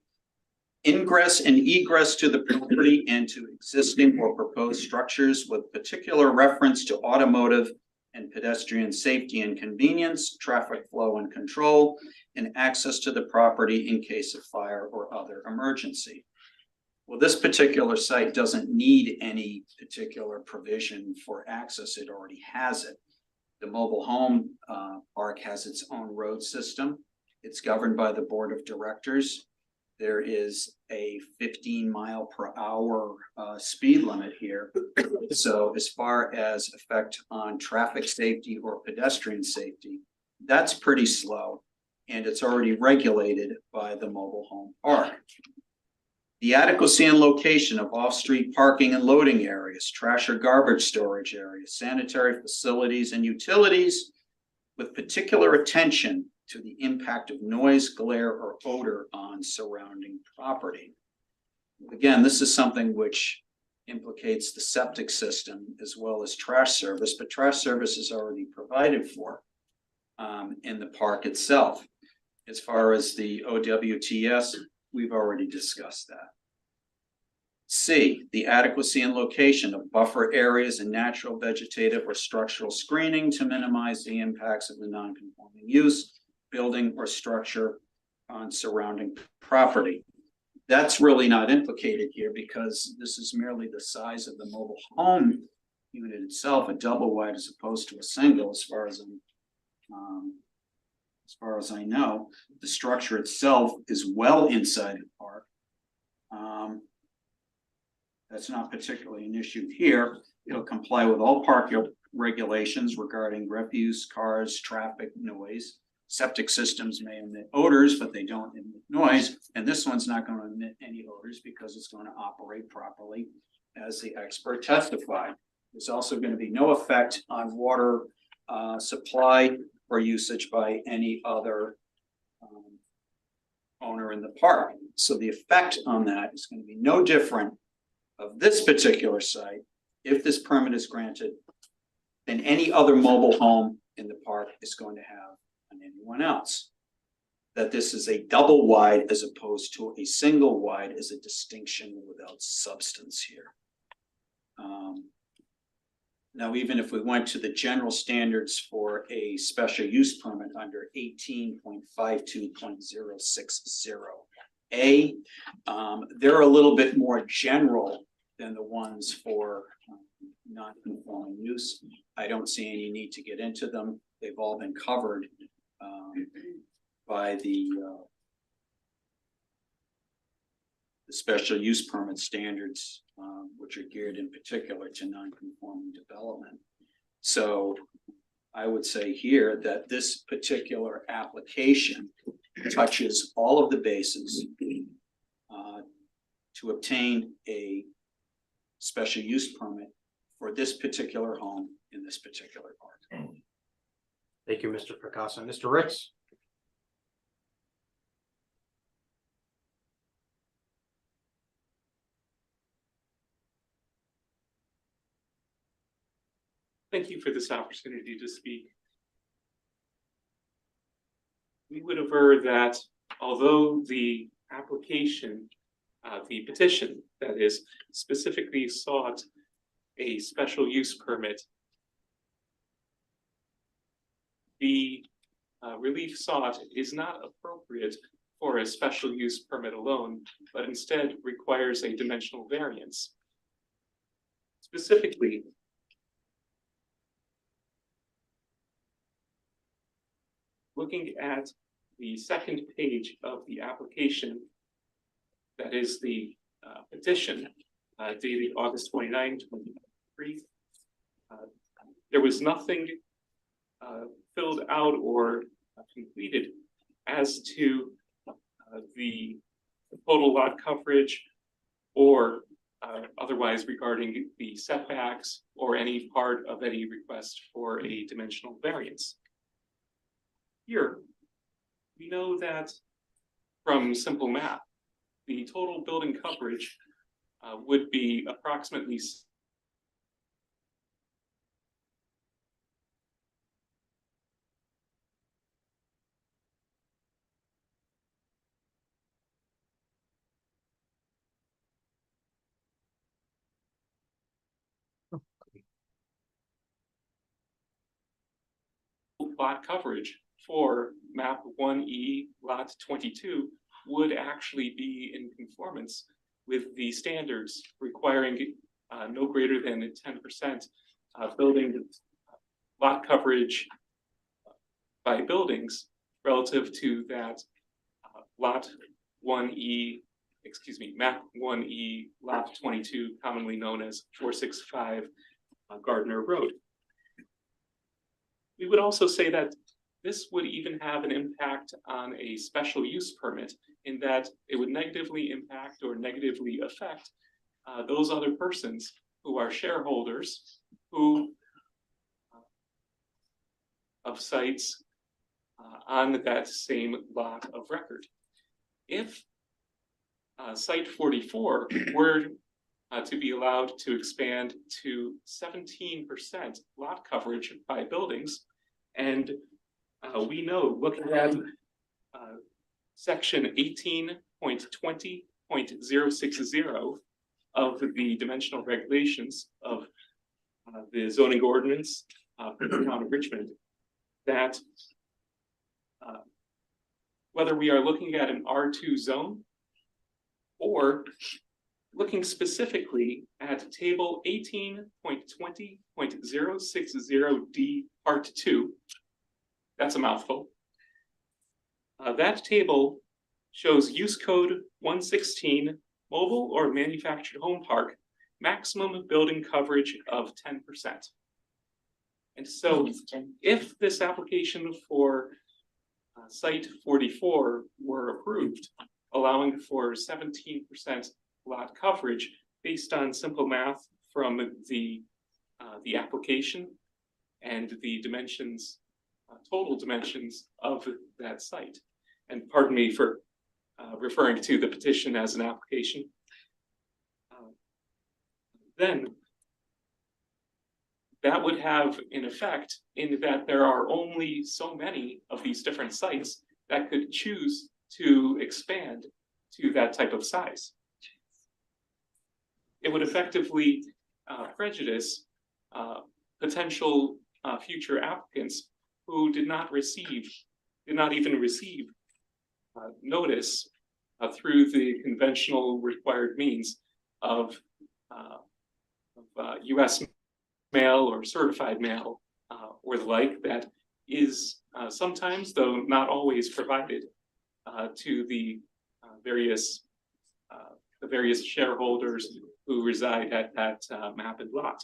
ingress and egress to the property and to existing or proposed structures with particular reference to automotive and pedestrian safety and convenience, traffic flow and control, and access to the property in case of fire or other emergency. Well, this particular site doesn't need any particular provision for access. It already has it. The mobile home park has its own road system. It's governed by the board of directors. There is a 15-mile-per-hour speed limit here. So as far as effect on traffic safety or pedestrian safety, that's pretty slow. And it's already regulated by the mobile home park. The adequacy and location of off-street parking and loading areas, trash or garbage storage areas, sanitary facilities and utilities, with particular attention to the impact of noise, glare, or odor on surrounding property. Again, this is something which implicates the septic system as well as trash service, but trash service is already provided for in the park itself. As far as the OWTS, we've already discussed that. C, the adequacy and location of buffer areas and natural vegetative or structural screening to minimize the impacts of the non-conforming use, building, or structure on surrounding property. That's really not implicated here because this is merely the size of the mobile home unit itself, a double wide as opposed to a single, as far as I know. The structure itself is well inside the park. That's not particularly an issue here. It'll comply with all park regulations regarding refuse, cars, traffic, noise. Septic systems may emit odors, but they don't emit noise, and this one's not gonna emit any odors because it's gonna operate properly as the expert testified. There's also gonna be no effect on water supply or usage by any other owner in the park. So the effect on that is gonna be no different of this particular site, if this permit is granted, than any other mobile home in the park is going to have on anyone else. That this is a double wide as opposed to a single wide is a distinction without substance here. Now, even if we went to the general standards for a special use permit under 18.52.060A, they're a little bit more general than the ones for non-conforming use. I don't see any need to get into them. They've all been covered by the special use permit standards, which are geared in particular to non-conforming development. So I would say here that this particular application touches all of the bases to obtain a special use permit for this particular home in this particular park. Thank you, Mr. Picasso. Mr. Ritz? Thank you for this opportunity to speak. We would aver that although the application, the petition that is specifically sought a special use permit, the relief sought is not appropriate for a special use permit alone, but instead requires a dimensional variance. Specifically, looking at the second page of the application, that is the petition dated August 29, 2023, there was nothing filled out or completed as to the total lot coverage or otherwise regarding the setbacks or any part of any request for a dimensional variance. Here, we know that from simple math, the total building coverage would be approximately lot coverage for map 1E lot 22 would actually be in conformance with the standards requiring no greater than 10% building lot coverage by buildings relative to that lot 1E, map 1E lot 22, commonly known as 465 Gardner Road. We would also say that this would even have an impact on a special use permit in that it would negatively impact or negatively affect those other persons who are shareholders who of sites on that same lot of record. If site 44 were to be allowed to expand to 17% lot coverage by buildings, and we know, looking at section 18.20.060 of the dimensional regulations of the zoning ordinance for the town of Richmond, that whether we are looking at an R2 zone or looking specifically at table 18.20.060D part 2, that's a mouthful. That table shows use code 116 mobile or manufactured home park, maximum building coverage of 10%. And so if this application for site 44 were approved, allowing for 17% lot coverage based on simple math from the application and the dimensions, total dimensions of that site. And pardon me for referring to the petition as an application. Then that would have an effect in that there are only so many of these different sites that could choose to expand to that type of size. It would effectively prejudice potential future applicants who did not even receive notice through the conventional required means of US mail or certified mail or the like, that is sometimes, though not always, provided to the various shareholders who reside at that map and lot.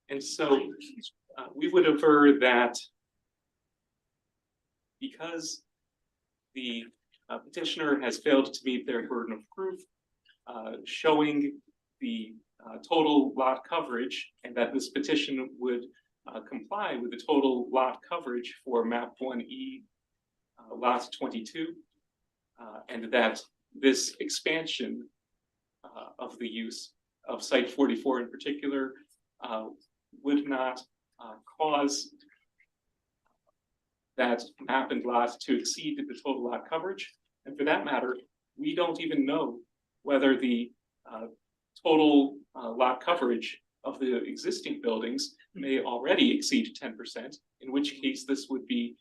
And so we would aver that because the petitioner has failed to meet their burden of proof, showing the total lot coverage, and that this petition would comply with the total lot coverage for map 1E, lot 22, and that this expansion of the use of site 44 in particular would not cause that map and lot to exceed the total lot coverage. And for that matter, we don't even know whether the total lot coverage of the existing buildings may already exceed 10%, in which case this would be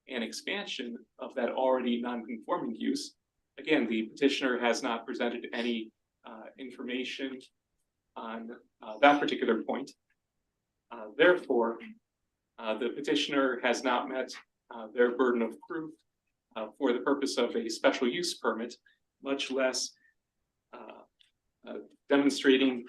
an expansion of that already non-conforming use. Again, the petitioner has not presented any information on that particular point. Therefore, the petitioner has not met their burden of proof for the purpose of a special use permit, much less demonstrating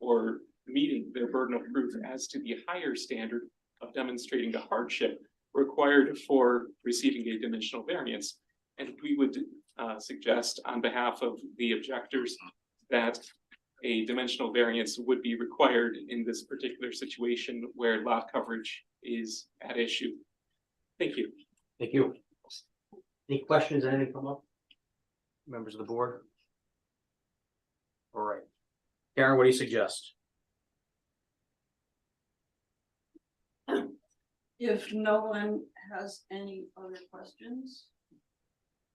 or meeting their burden of proof as to the higher standard of demonstrating the hardship required for receiving a dimensional variance. And we would suggest on behalf of the objectors that a dimensional variance would be required in this particular situation where lot coverage is at issue. Thank you. Thank you. Any questions, anything come up? Members of the board? All right. Karen, what do you suggest? If no one has any other questions,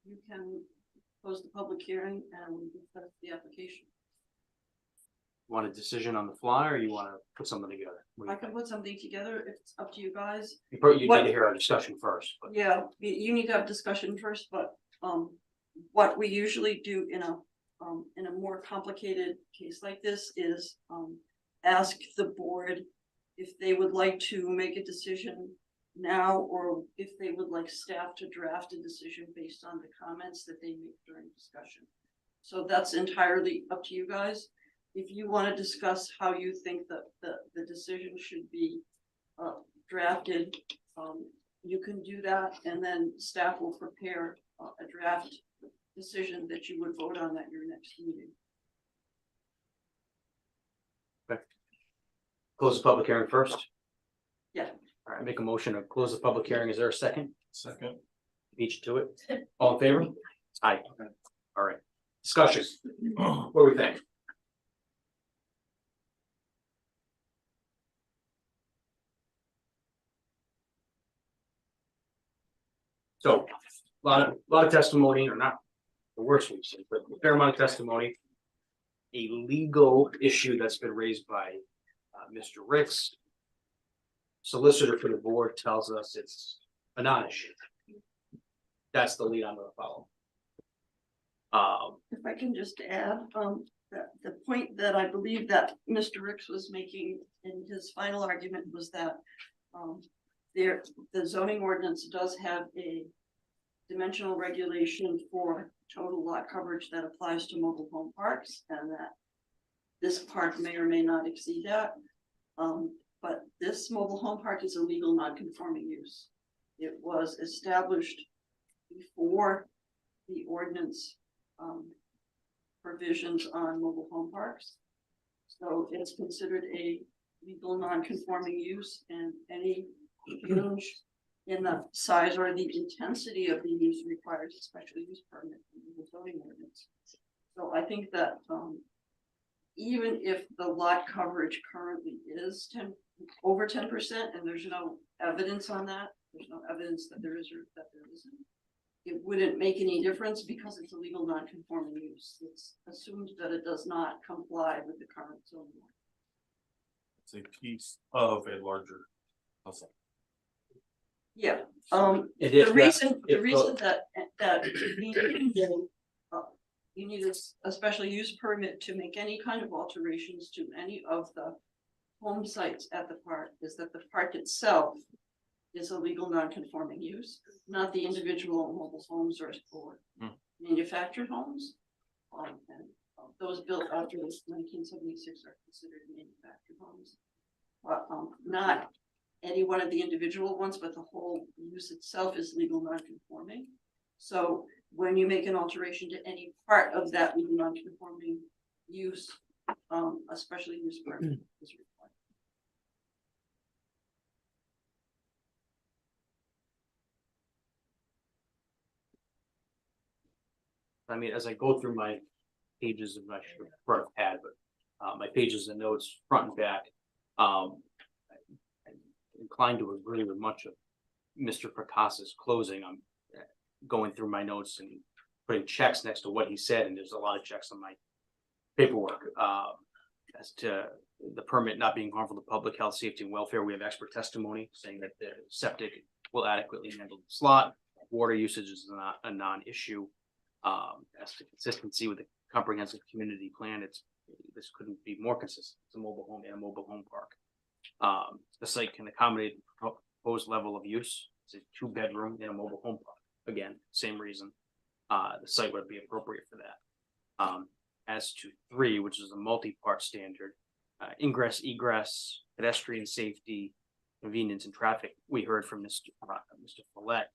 you can close the public hearing and discuss the application. Want a decision on the fly, or you want to put something together? What do I you can think? put something together if it's up to you guys. You need What- to hear our discussion first, but Yeah, you need to have discussion first, but what we usually do in a more complicated case like this is ask the board if they would like to make a decision now, or if they would like staff to draft a decision based on the comments that they make during discussion. So that's entirely up to you guys. If you want to discuss how you think that the decision should be drafted, you can do that, and then staff will prepare a draft decision that you would vote on at your next meeting. close the public hearing first. Yeah. All right, make a motion to close the public hearing. Is there a second? Second. Each to it. All in favor? Aye. All right. Discussion. What do we think? So, a lot of testimony, or not the worst we've seen, but a fair amount of testimony. A legal issue that's been raised by Mr. Ricks. Solicitor for the board tells us it's a non-issue. That's the lead I'm gonna follow. If I can just add, that the point that I believe that Mr. Ricks was making in his final argument was that the zoning ordinance does have a dimensional regulation for total lot coverage that applies to mobile home parks, and that this park may or may not exceed that. but this mobile home park is a legal non-conforming use. It was established before the ordinance provisions on mobile home parks. So it's considered a legal non-conforming use, and any change in the size or the intensity of the use requires a special use permit in the zoning ordinance. So I think that even if the lot coverage currently is over 10%, and there's no evidence on that, there's no evidence that there is or that there isn't, it wouldn't make any difference because it's a legal non-conforming use. It's assumed that it does not comply with the current zoning. It's a piece of a larger puzzle. Yeah, It the is reason that- that you need a special use permit to make any kind of alterations to any of the home sites at the park is that the park itself is a legal non-conforming use, not the individual mobile homes or manufactured homes. And those built after 1976 are considered manufactured homes. But not any one of the individual ones, but the whole use itself is legal non-conforming. So when you make an alteration to any part of that legal non-conforming use, a special use permit is required. I mean, as I go through my pages of my front pad, but my pages and notes front and back, I'm inclined to agree with much of Mr. Fracasse's closing. I'm going through my notes and putting checks next to what he said, and there's a lot of checks on my paperwork. As to the permit not being harmful to public health, safety, and welfare, we have expert testimony saying that the septic will adequately handle the slot. Water usage is not a non-issue. As to consistency with the comprehensive community plan, this couldn't be more consistent. It's a mobile home and a mobile home park. The site can accommodate the proposed level of use. It's a 2-bedroom and a mobile home park. Again, same reason. The site would be appropriate for that. As to 3, which is a multi-part standard, ingress, egress, pedestrian safety, convenience, and traffic. We heard from Mr. Follett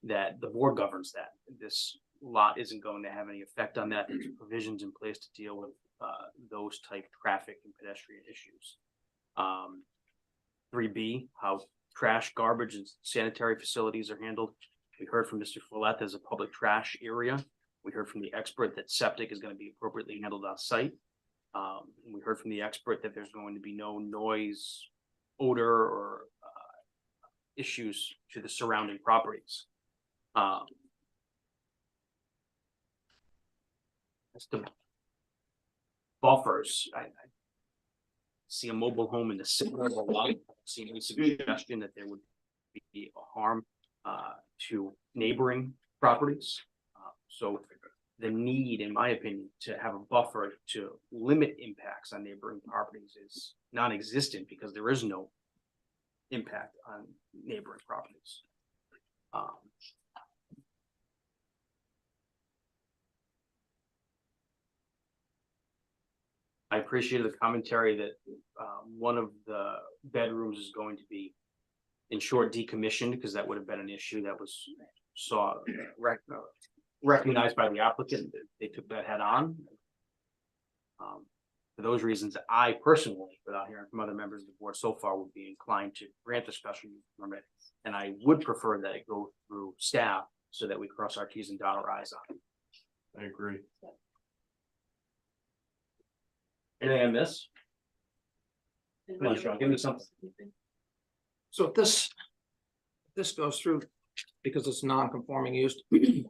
that the board governs that. This lot isn't going to have any effect on that. There's provisions in place to deal with those type traffic and pedestrian issues. 3B, how trash, garbage, and sanitary facilities are handled. We heard from Mr. Follett there's a public trash area. We heard from the expert that septic is going to be appropriately handled on site. We heard from the expert that there's going to be no noise, odor, or issues to the surrounding properties. As to buffers, I see a mobile home in the center of a lot. I see any suggestion that there would be a harm to neighboring properties. So the need, in my opinion, to have a buffer to limit impacts on neighboring properties is non-existent because there is no impact on neighboring properties. I appreciated the commentary that one of the bedrooms is going to be in short decommissioned because that would have been an issue that was recognized by the applicant. They took that head on. For those reasons, I personally, without hearing from other members of the board so far, would be inclined to grant the special use permit. And I would prefer that it go through staff so that we cross our T's and dot our I's on it. I agree. Anything I miss? Come on, Sean, give me something. So if this goes through because it's non-conforming use, does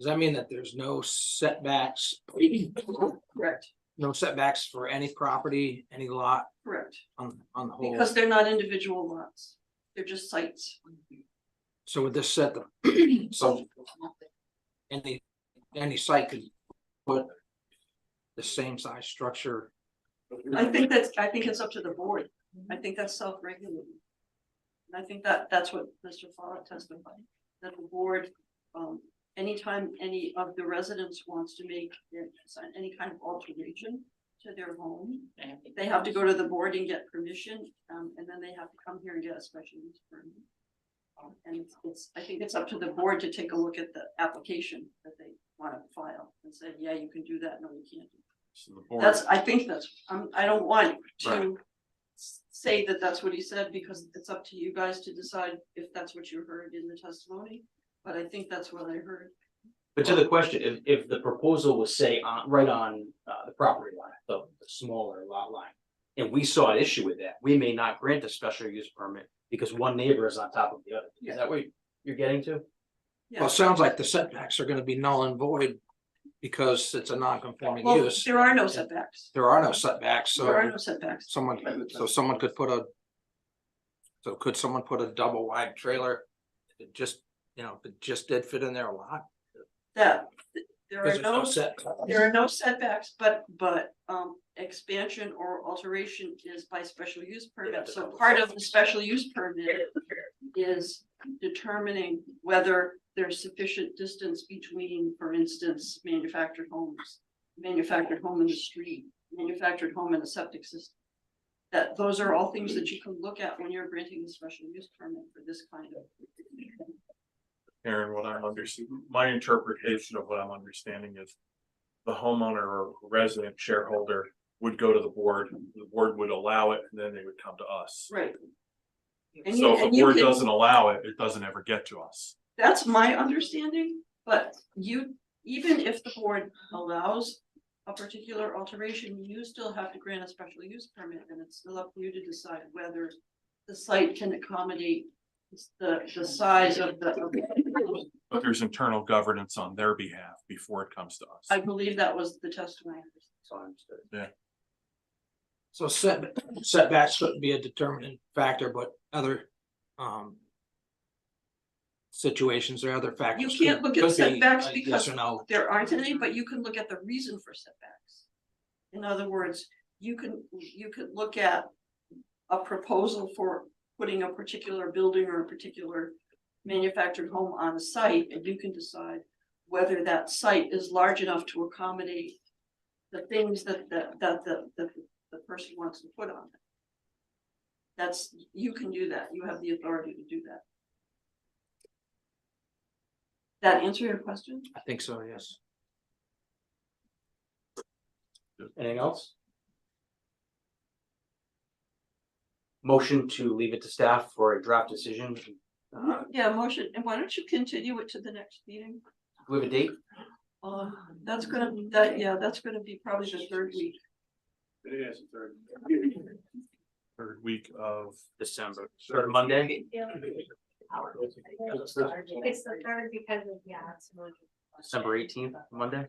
that mean that there's no setbacks? Correct. No setbacks for any property, any lot Correct. on the whole? Because they're not individual lots. They're just sites. So would this set the, so any site could put the same size structure? I think it's up to the board. I think that's self-regulating. And I think that's what Mr. Follett testified, that the board, anytime any of the residents wants to make any kind of alteration to their home. They have to go to the board and get permission, and then they have to come here and get a special use permit. And I think it's up to the board to take a look at the application that they want to file and say, yeah, you can do that, no, you can't. So the board- That's, I think that's, I don't want Right. to say that that's what he said, because it's up to you guys to decide if that's what you heard in the testimony. But I think that's what I heard. But to the question, if the proposal was say on, right on, the property line, the smaller lot line. And we saw an issue with that, we may not grant a special use permit because one neighbor is on top of the other. Is that what you're getting to? Yeah. Well, it sounds like the setbacks are gonna be null and void because it's a non-conforming Well, use. there are no setbacks. There are no setbacks, There are so no setbacks. someone could put a. So could someone put a double wide trailer? That just, that just did fit in their lot? That, there Because are there's no no, setbacks. there are no setbacks, but expansion or alteration is by special use permit. So part of the special use permit is determining whether there's sufficient distance between, for instance, manufactured homes, manufactured home in the street, manufactured home in a septic system. That those are all things that you can look at when you're granting the special use permit for this kind of. Aaron, what I'm my interpretation of what I'm understanding is the homeowner or resident shareholder would go to the board would allow it, and then they would come to us. Right. So if the board doesn't allow it, it doesn't ever get to us. That's my understanding, but even if the board allows a particular alteration, you still have to grant a special use permit, and it's still up to you to decide whether the site can accommodate the size of the. But there's internal governance on their behalf before it comes to us. I believe that was the testimony. Yeah. So setbacks couldn't be a determinant factor, but other situations or other factors. You can't look at could be setbacks a because yes or no. there aren't any, but you can look at the reason for setbacks. In other words, you could look at a proposal for putting a particular building or a particular manufactured home on a site, and you can decide whether that site is large enough to accommodate the things that the person wants to put on it. That's, you can do that. You have the authority to do that. That answer your question? I think so, yes. Anything else? Motion to leave it to staff for a draft decision. Yeah, motion, and why don't you continue it to the next meeting? Do we have a date? That's gonna be probably the third week. It is third week of December, third Monday, It's the third because of, it's. December 18th, Monday.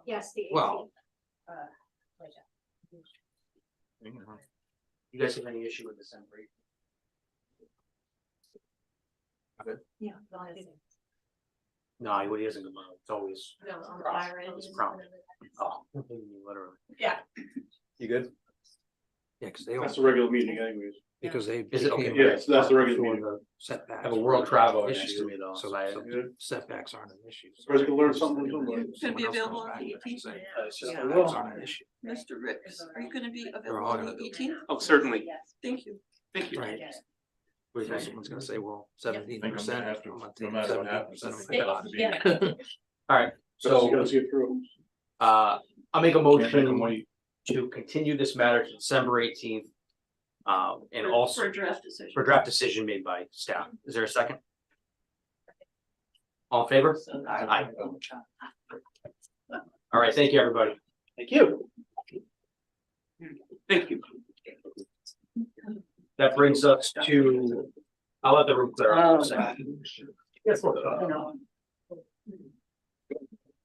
Yes, the. Well, You guys have any issue with December 18th? Yeah. No, he isn't gonna, it's always. It's prom. Oh, literally. Yeah. You good? yeah, because they. That's a regular meeting anyways. Because they. Is it okay? became Yes, that's the regular for meeting. the Setbacks. I have a world travel issue, next to me though, So so I. setbacks aren't an issue. Guys can learn something from You them. could be Someone else available comes on the back and 18th. say, Yeah. setbacks aren't an issue. Mr. Ricks, are you gonna be They're available all on gonna the do it. 18th? Oh, certainly. Thank you. Thank you. Right. Someone's gonna say, well, 17%. I'm gonna have to, I'm gonna no take matter what happens. 17% of it's my got to be- All right, So you so gotta see it through. I'll make a Can't make them motion wait. to continue this matter to December 18th. And also For a draft decision. for draft decision made by staff. Is there a second? All in favor? Aye. All right, thank you, everybody. Thank you. Thank you. That brings us to, I'll let the room clear up. for a second. Yes.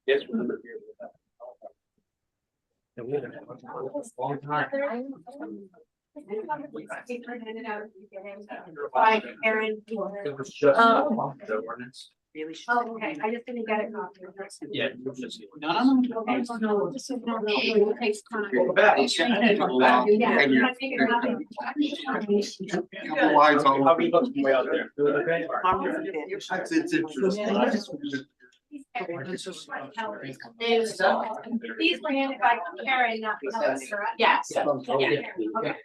Yes. Long time. Bye, Aaron. It was just the ordinance. Oh, okay, I just didn't get it copied. Yeah. No. This is not really, it takes time. Welcome back. Yeah, I'm gonna take a copy. How many bucks way out there? Okay. It's interesting. These were handed by Karen, not because. Yes. Yeah. Okay,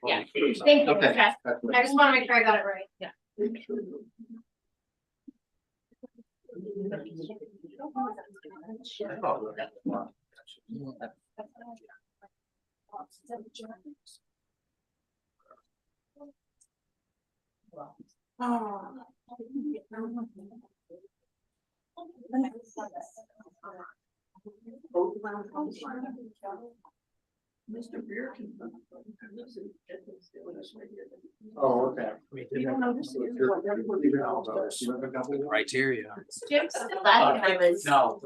yeah. Thank you. Okay. Jess. I just want to make sure I got it right. Yeah. Mr. Beer can. Oh, okay. You don't understand what everybody else does. Criteria. Jim's still laughing. I was. No.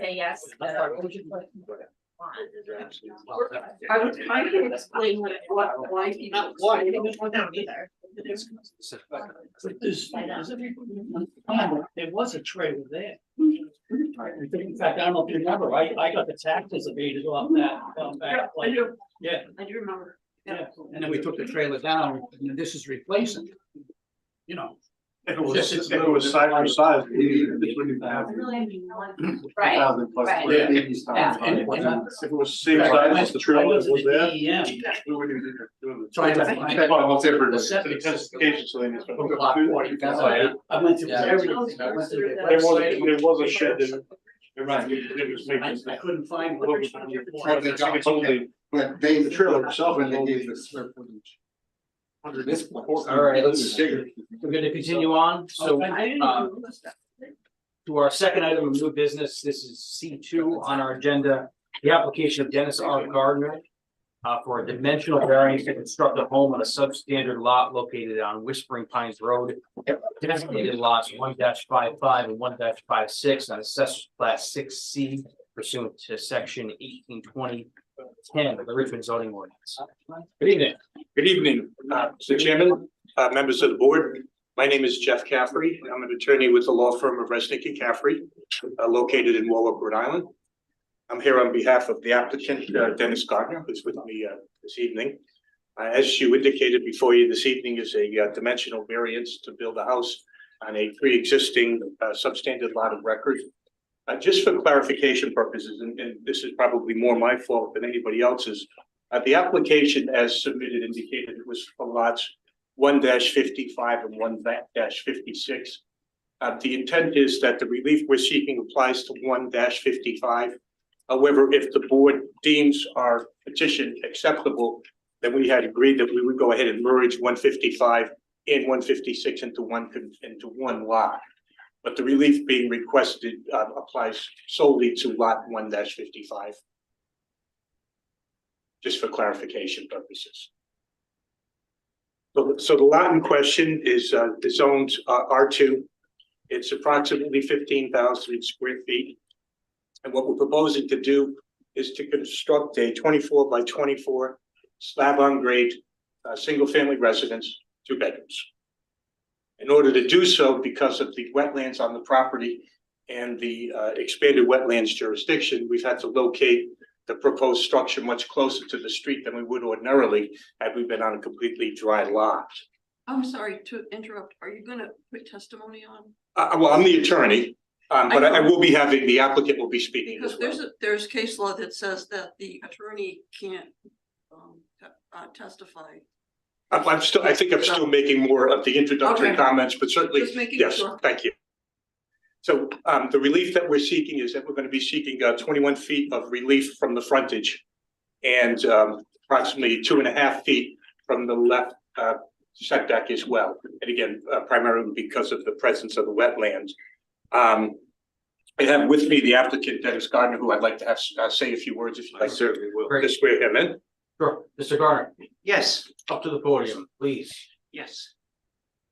Say yes. I was trying to explain why people. Why? There was a trailer there. In fact, I don't know if you remember, I got the taxes abated off that, back, I do, yeah, I do remember. yeah. And then we took the trailer down, and this is replacing. You know. If it was side by side, this wouldn't have. Right. Plus Right. babies. Yeah. If it was same size as the trailer that was there. We wouldn't even do it. So I- Well, what's different? The It's septic intensification, so they need to. Block 40. I went through everything. I went through the There was a shed that. You're right. It was making. I couldn't find. Well, it's only, But they, the trailer itself when is they only. gave the square footage. This. All right, we're gonna continue on, so, to our second item of new business, this is C2 on our agenda. The application of Dennis R. Gardner for a dimensional variance to construct a home on a substandard lot located on Whispering Pines Road. Designated lots 1-55 and 1-56 on Assessor's Plat 6C pursuant to section 1820-10 of the Richmond zoning ordinance. Good evening. Good evening, Mr. Chairman, members of the board. My name is Jeff Caffrey. I'm an attorney with the law firm of Resnick and Caffrey, located in Warwick, Rhode Island. I'm here on behalf of the applicant, Dennis Gardner, who's with me this evening. As you indicated before you this evening is a dimensional variance to build a house on a pre-existing substandard lot of record. Just for clarification purposes, and this is probably more my fault than anybody else's, the application as submitted indicated it was for lots 1-55 and 1-56. The intent is that the relief we're seeking applies to 1-55. However, if the board deems our petition acceptable, then we had agreed that we would go ahead and merge 155 and 156 into one lot. But the relief being requested applies solely to lot 1-55. Just for clarification purposes. So the lot in question is zoned R2. It's approximately 15,000 square feet. And what we're proposing to do is to construct a 24 by 24 slab on grade, single family residence, 2 bedrooms. In order to do so, because of the wetlands on the property and the expanded wetlands jurisdiction, we've had to locate the proposed structure much closer to the street than we would ordinarily had we been on a completely dry lot. I'm sorry to interrupt. Are you gonna put testimony on? Well, I'm the attorney, but I will be having, the applicant will be speaking as Because well. there's case law that says that the attorney can't testify. I think I'm still making more of the introductory Okay. comments, but certainly, Just making yes, sure. thank you. So the relief that we're seeking is that we're going to be seeking 21 feet of relief from the frontage and approximately 2.5 feet from the left setback as well. And again, primarily because of the presence of the wetlands. I have with me the applicant, Dennis Gardner, who I'd like to have say a few words if you'd like. Certainly will. Great. Just swear him in. Sure, Mr. Garner, Yes, up to the podium, please. yes.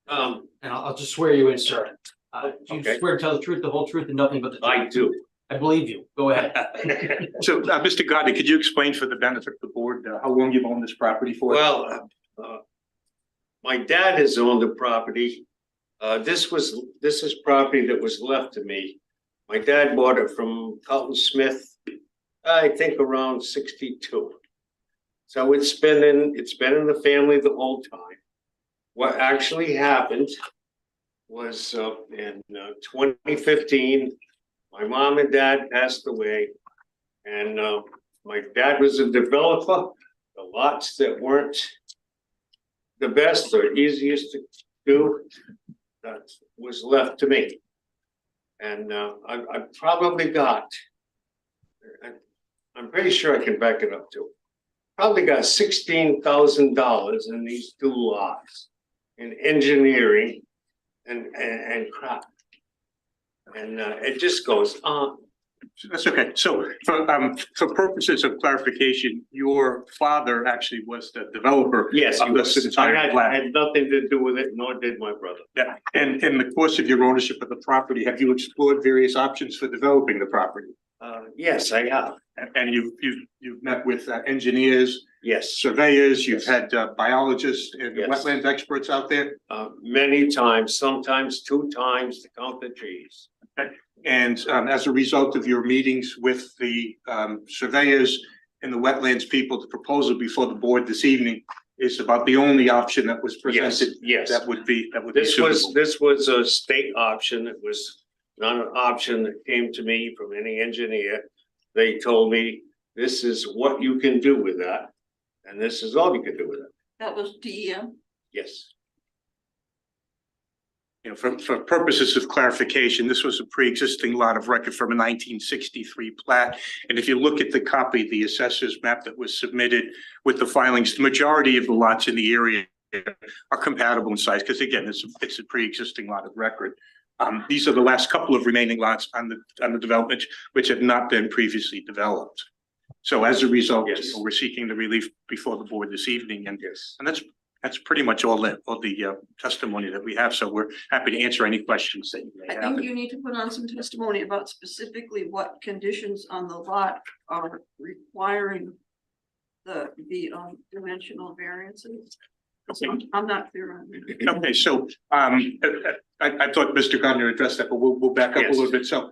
And I'll just swear you in, sir. Do you Okay. swear to tell the truth, the whole truth, and nothing but the truth? I do. I believe you. Go ahead. So, Mr. Gardner, could you explain for the benefit of the board, how long you've owned this property for? Well, my dad has owned the property. This is property that was left to me. My dad bought it from Carlton Smith, I think around 62. So it's been in the family the whole time. What actually happened was in 2015. My mom and dad passed away. And my dad was a developer. The lots that weren't the best or easiest to do, that was left to me. And I probably got, I'm pretty sure I can back it up too. Probably got $16,000 in these two lots in engineering and crap. And it just goes on. That's okay. So for purposes of clarification, your father actually was the developer. Yes, he of this was. I entire plat. had nothing to do with it, nor did my brother. Yeah, and in the course of your ownership of the property, have you explored various options for developing the property? Yes, I have. And you've met with engineers, Yes, surveyors, you've had biologists and Yes. wetlands experts out there? many times, sometimes 2 times to count the trees. And as a result of your meetings with the surveyors and the wetlands people, the proposal before the board this evening is about the only option that was presented. Yes. That would be This suitable. was a state option. It was not an option that came to me from any engineer. They told me, this is what you can do with that. And this is all you can do with it. That was DEM. Yes. You know, for purposes of clarification, this was a pre-existing lot of record from a 1963 plat. And if you look at the copy, the assessor's map that was submitted with the filings, the majority of the lots in the area are compatible in size, because again, it's a pre-existing lot of record. These are the last couple of remaining lots on the development, which have not been previously developed. So as a result, Yes. we're seeking the relief before the board this evening, and Yes. that's pretty much all the testimony that we have. So we're happy to answer any questions that you may I have. think you need to put on some testimony about specifically what conditions on the lot are requiring the dimensional variances. I'm not clear on it. Okay, so I thought Mr. Gardner addressed that, but we'll back up a Yes. little bit. So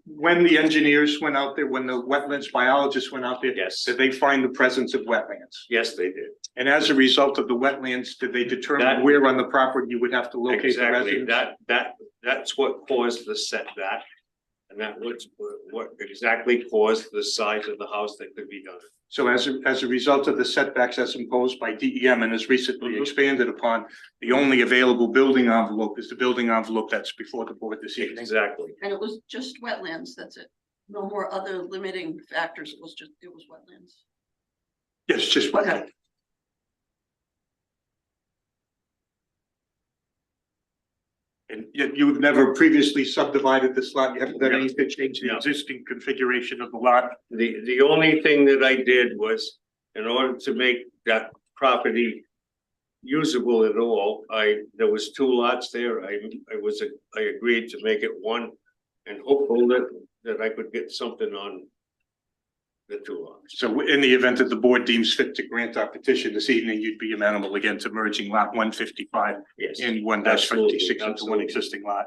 when the engineers went out there, when the wetlands biologists went out there, Yes. did they find the presence of wetlands? Yes, they did. And as a result of the wetlands, did they determine That- where on the property you would have to locate the Exactly. residence? That's what caused the setback. And that was what exactly caused the size of the house that could be done. So as a result of the setbacks as imposed by DEM and as recently expanded upon, the only available building envelope is the building envelope that's before the board this evening. Exactly. And it was just wetlands, that's it. No more other limiting factors, it was wetlands. Yes, just Okay. And yet you've never previously subdivided this lot, you haven't done No. anything to change the No. existing configuration of the lot? The only thing that I did was, in order to make that property usable at all, there was 2 lots there. I agreed to make it 1 and hopeful that I could get something on the 2 lots. So in the event that the board deems fit to grant our petition this evening, you'd be amenable again to merging lot 155 Yes. and 1-56 Absolutely, into one absolutely. existing lot.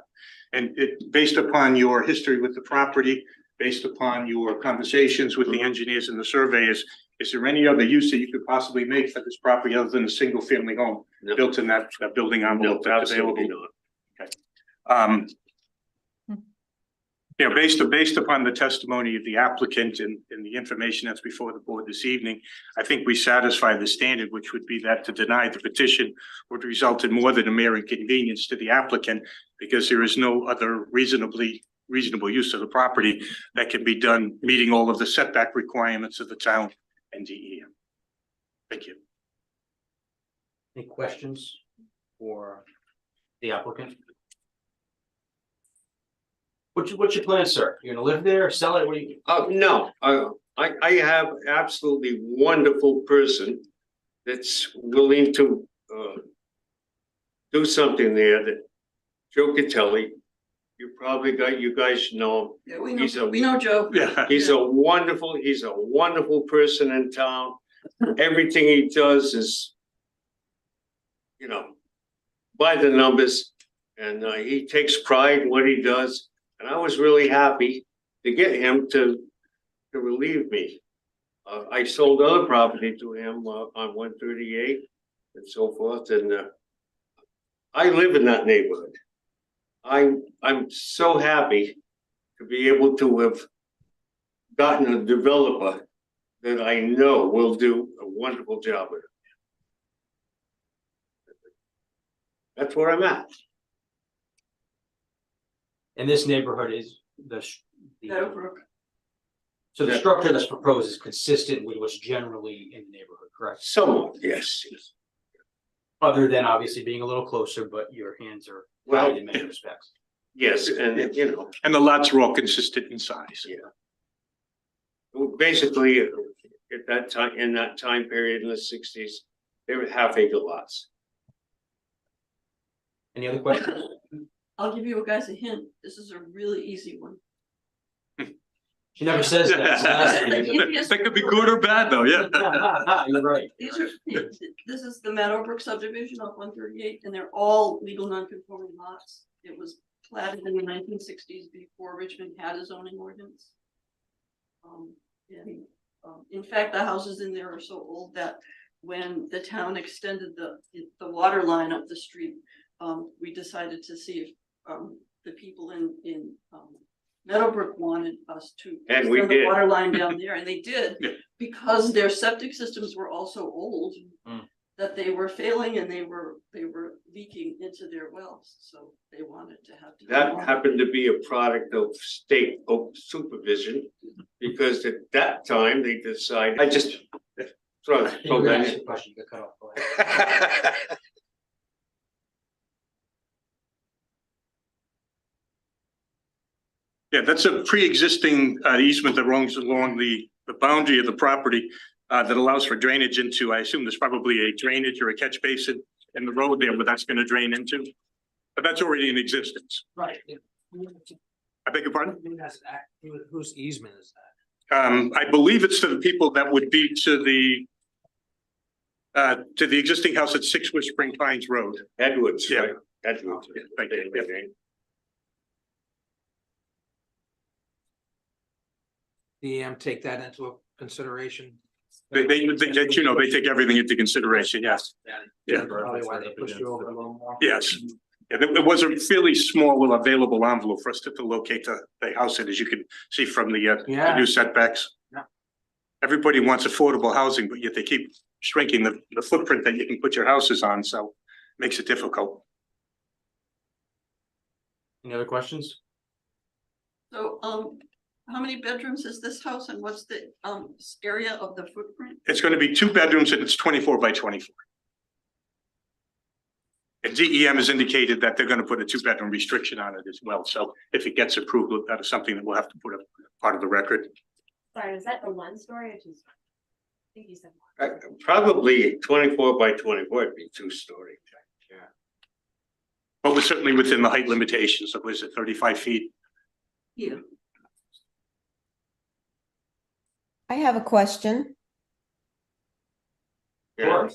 And based upon your history with the property, based upon your conversations with the engineers and the surveyors, is there any other use that you could possibly make for this property other than a single family home No. built in that building No, envelope that's absolutely available? not. You know, based upon the testimony of the applicant and the information that's before the board this evening, I think we satisfy the standard, which would be that to deny the petition would result in more than a mere inconvenience to the applicant, because there is no other reasonable use of the property that can be done meeting all of the setback requirements of the town and DEM. Thank you. Any questions for the applicant? What's your plan, sir? You're gonna live there, sell it? What do you? No, I have absolutely wonderful person that's willing to do something there that Joe Catelli, you guys know Yeah, we him. know, we know Joe. Yeah. He's a wonderful person in town. Everything he does is, by the numbers, and he takes pride in what he does. And I was really happy to get him to relieve me. I sold other property to him on 138 and so forth, and I live in that neighborhood. I'm so happy to be able to have gotten a developer that I know will do a wonderful job with it. That's where I'm at. And this neighborhood is the Meadowbrook. so the structure that's proposed is consistent with what's generally in the neighborhood, correct? Somewhat, yes. Other than obviously being a little closer, but your hands are Well, tied in many respects. Yes, and you know, And the lots are all consistent in size. basically, at that time, in that time period in the sixties, they were half-acre lots. Any other questions? I'll give you guys a hint. This is a really easy one. She never says that. That could be good or bad, though, yeah. You're right. These are, this is the Meadowbrook subdivision of 138, and they're all legal non-conforming lots. It was platted in the 1960s before Richmond had a zoning ordinance. In fact, the houses in there are so old that when the town extended the water line up the street, we decided to see if the people in Meadowbrook wanted us to And we extend the did. water line down there, and they did, Yeah. because their septic systems were also old, Mm. that they were failing and they were leaking into their wells, so they wanted to have. That happened to be a product of state supervision, because at that time they decided, I just. throw You were gonna ask that your in. question, you got cut off. Go ahead. Yeah, that's a pre-existing easement that runs along the boundary of the property that allows for drainage into, I assume there's probably a drainage or a catch basin in the road there, but that's gonna drain into. But that's already in existence. Right. I beg your pardon? Whose easement is that? I believe it's to the people that would be to the existing house at 6 Whispering Pines Road. Edwards, Yeah. right? Edwards. Yeah, thank you. Yeah. DEM take that into consideration? They take everything into consideration, yes. Yeah. Probably why they pushed you over a little more. Yes. Yeah, there was a fairly small available envelope for us to locate the house in, as you can see from the new setbacks. Yeah. Everybody wants affordable housing, but yet they keep shrinking the footprint that you can put your houses on, so it makes it difficult. Any other questions? So, how many bedrooms is this house and what's the area of the footprint? It's gonna be 2 bedrooms and it's 24 by 24. And DEM has indicated that they're gonna put a 2-bedroom restriction on it as well, so if it gets approved, that is something that we'll have to put a part of the record. Sorry, is that the one story or two? I think you said one. Probably 24 by 24 would be 2-story. But we're certainly within the height limitations of, was it 35 feet? Yeah. I have a question. Sure.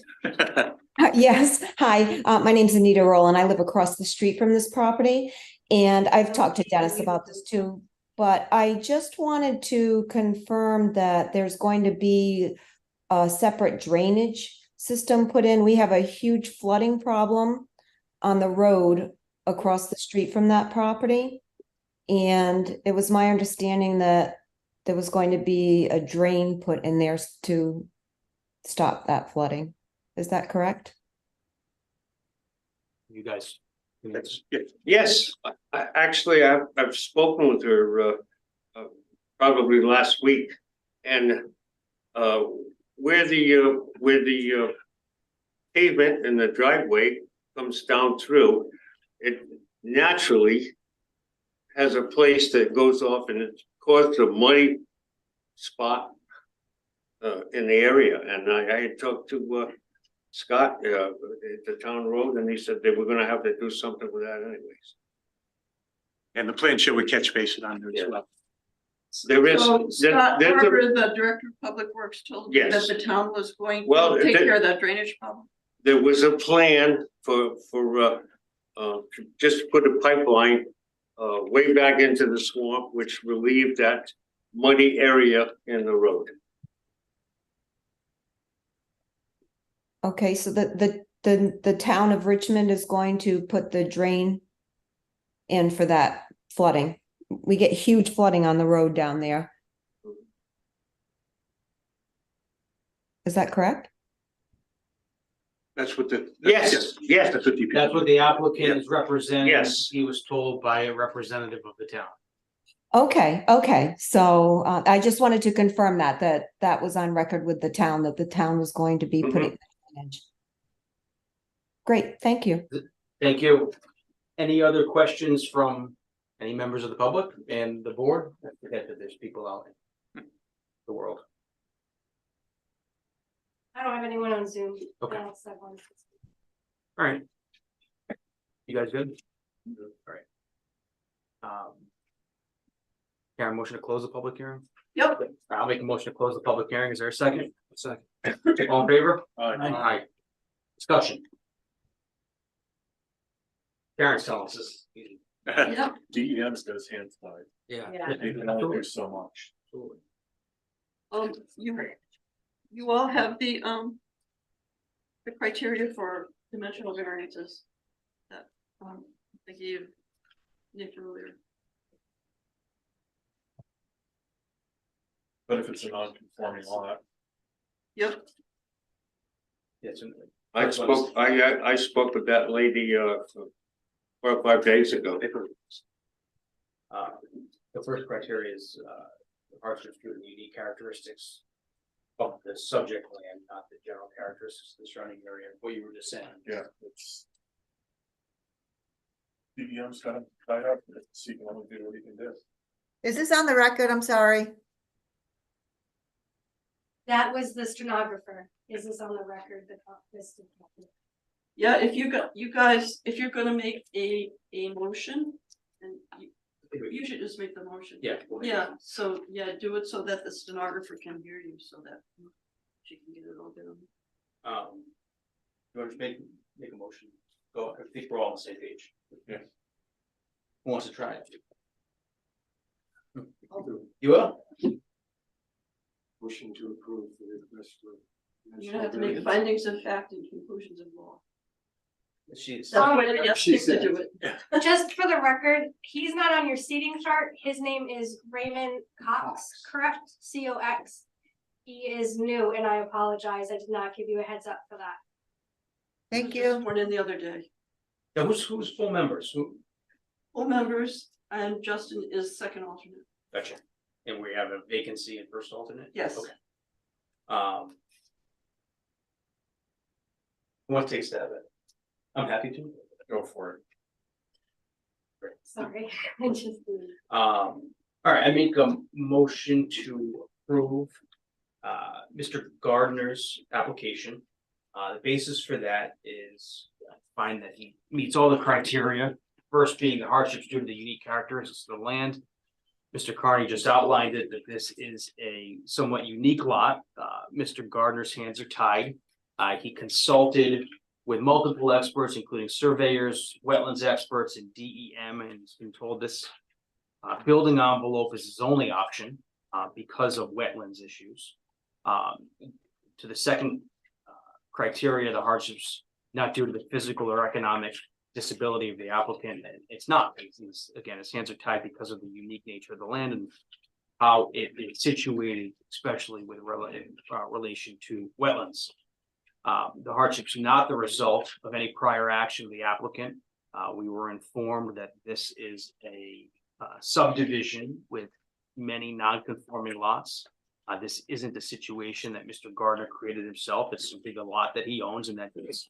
Yes, hi, my name's Anita Rowland. I live across the street from this property. And I've talked to Dennis about this too, but I just wanted to confirm that there's going to be a separate drainage system put in. We have a huge flooding problem on the road across the street from that property. And it was my understanding that there was going to be a drain put in there to stop that flooding. Is that correct? You guys. Yes, actually, I've spoken with her probably last week, and where the pavement and the driveway comes down through, it naturally has a place that goes off and it caused a muddy spot in the area, and I had talked to Scott at the town road, and he said they were gonna have to do something with that anyways. And the plan show a catch basin on there as well. There is. So Scott there's a- Harper, the director of public works, told me that Yes. the town was going Well, to take there- care of that drainage problem. There was a plan for to just put a pipeline way back into the swamp, which relieved that muddy area in the road. Okay, so the town of Richmond is going to put the drain in for that flooding. We get huge flooding on the road down there. Is that correct? That's what the. Yes, yes. That's what the. That's what the applicant is representing. Yes. He was told by a representative of the town. Okay, okay. So I just wanted to confirm that was on record with the town, that the town was going to be putting. Great, thank you. Thank you. Any other questions from any members of the public and the board? I forget that there's people out in the world. I don't have anyone on Zoom. Okay. else I want to- All right. You guys good? All right. Karen, motion to close the public hearing? Yep. I'll make a motion to close the public hearing. Is there a second? Second. All in favor? Aye. Discussion. Karen's telling us this. Yep. DEM's got his hands tied. Yeah. They can only do so much. You all have the criteria for dimensional variances that I gave Nick earlier. But if it's a non-conforming lot, Yep. Yes. I spoke with that lady, 4 or 5 days ago. The first criteria is the hardship due to the unique characteristics of the subject land, not the general characteristics of the surrounding area, what you were just saying. yeah, it's. DEM's kind of tied up, so he can only do what he can do. Is this on the record? I'm sorry. That was the stenographer. Is this on the record? This. Yeah, if you guys, if you're gonna make a motion, and you should just make the motion. Yeah. Yeah, so, yeah, do it so that the stenographer can hear you, so that she can get it all down. You want to make a motion? Go, I think we're all on the same page. Yeah. Who wants to try it? I'll do it. You will? Motion to approve the request for. You're gonna have to make findings of fact and conclusions of law. She's. That's what it is, to do it. Just for the record, he's not on your seating chart. His name is Raymond Cox, correct? COX. He is new and I apologize. I did not give you a heads up for that. Thank He was you. sworn in the other day. Yeah, who's full members? Who? Full members, and Justin is second alternate. Gotcha. And we have a vacancy in first alternate? Yes. Okay. Who wants to take a stab at it? I'm happy to. Go for it. Sorry. I just. All right, I make a motion to approve Mr. Gardner's application. The basis for that is find that he meets all the criteria. First being the hardships due to the unique characteristics of the land. Mr. Carney just outlined it, that this is a somewhat unique lot. Mr. Gardner's hands are tied. He consulted with multiple experts, including surveyors, wetlands experts, and DEM, and has been told this building envelope is his only option because of wetlands issues. To the second criteria, the hardships not due to the physical or economic disability of the applicant, and it's not. Again, his hands are tied because of the unique nature of the land and how it is situated, especially with relation to wetlands. The hardship's not the result of any prior action of the applicant. We were informed that this is a subdivision with many non-conforming lots. This isn't a situation that Mr. Gardner created himself. It's simply the lot that he owns and that he's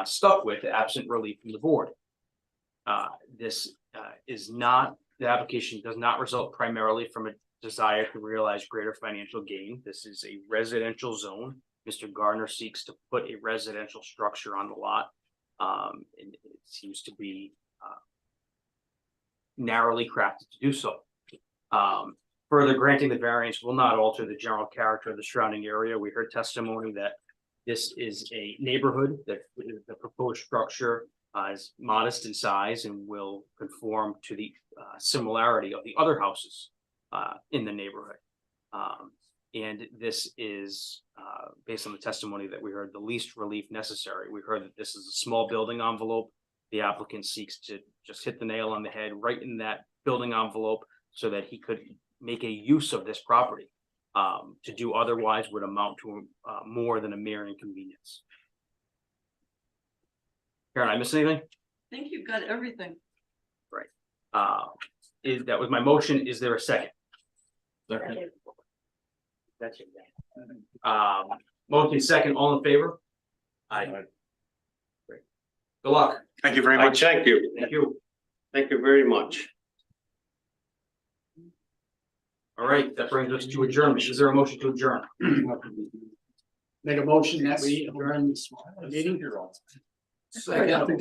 stuck with absent relief from the board. This is not, the application does not result primarily from a desire to realize greater financial gain. This is a residential zone. Mr. Gardner seeks to put a residential structure on the lot. And it seems to be narrowly crafted to do so. Further, granting the variance will not alter the general character of the surrounding area. We heard testimony that this is a neighborhood, that the proposed structure is modest in size and will conform to the similarity of the other houses in the neighborhood. And this is, based on the testimony that we heard, the least relief necessary. We heard that this is a small building envelope. the applicant seeks to just hit the nail on the head right in that building envelope so that he could make a use of this property. To do otherwise would amount to more than a mere inconvenience. Karen, I miss anything? I think you've got everything. That was my motion. Is there a second? Second. That's it. Motion second, all in favor? Aye. Great. Good luck. Thank you very much. Thank you. Thank you. Thank you very much. All right, that brings us to adjournment. Is there a motion to adjourn? Make a motion that we adjourn this meeting. Second.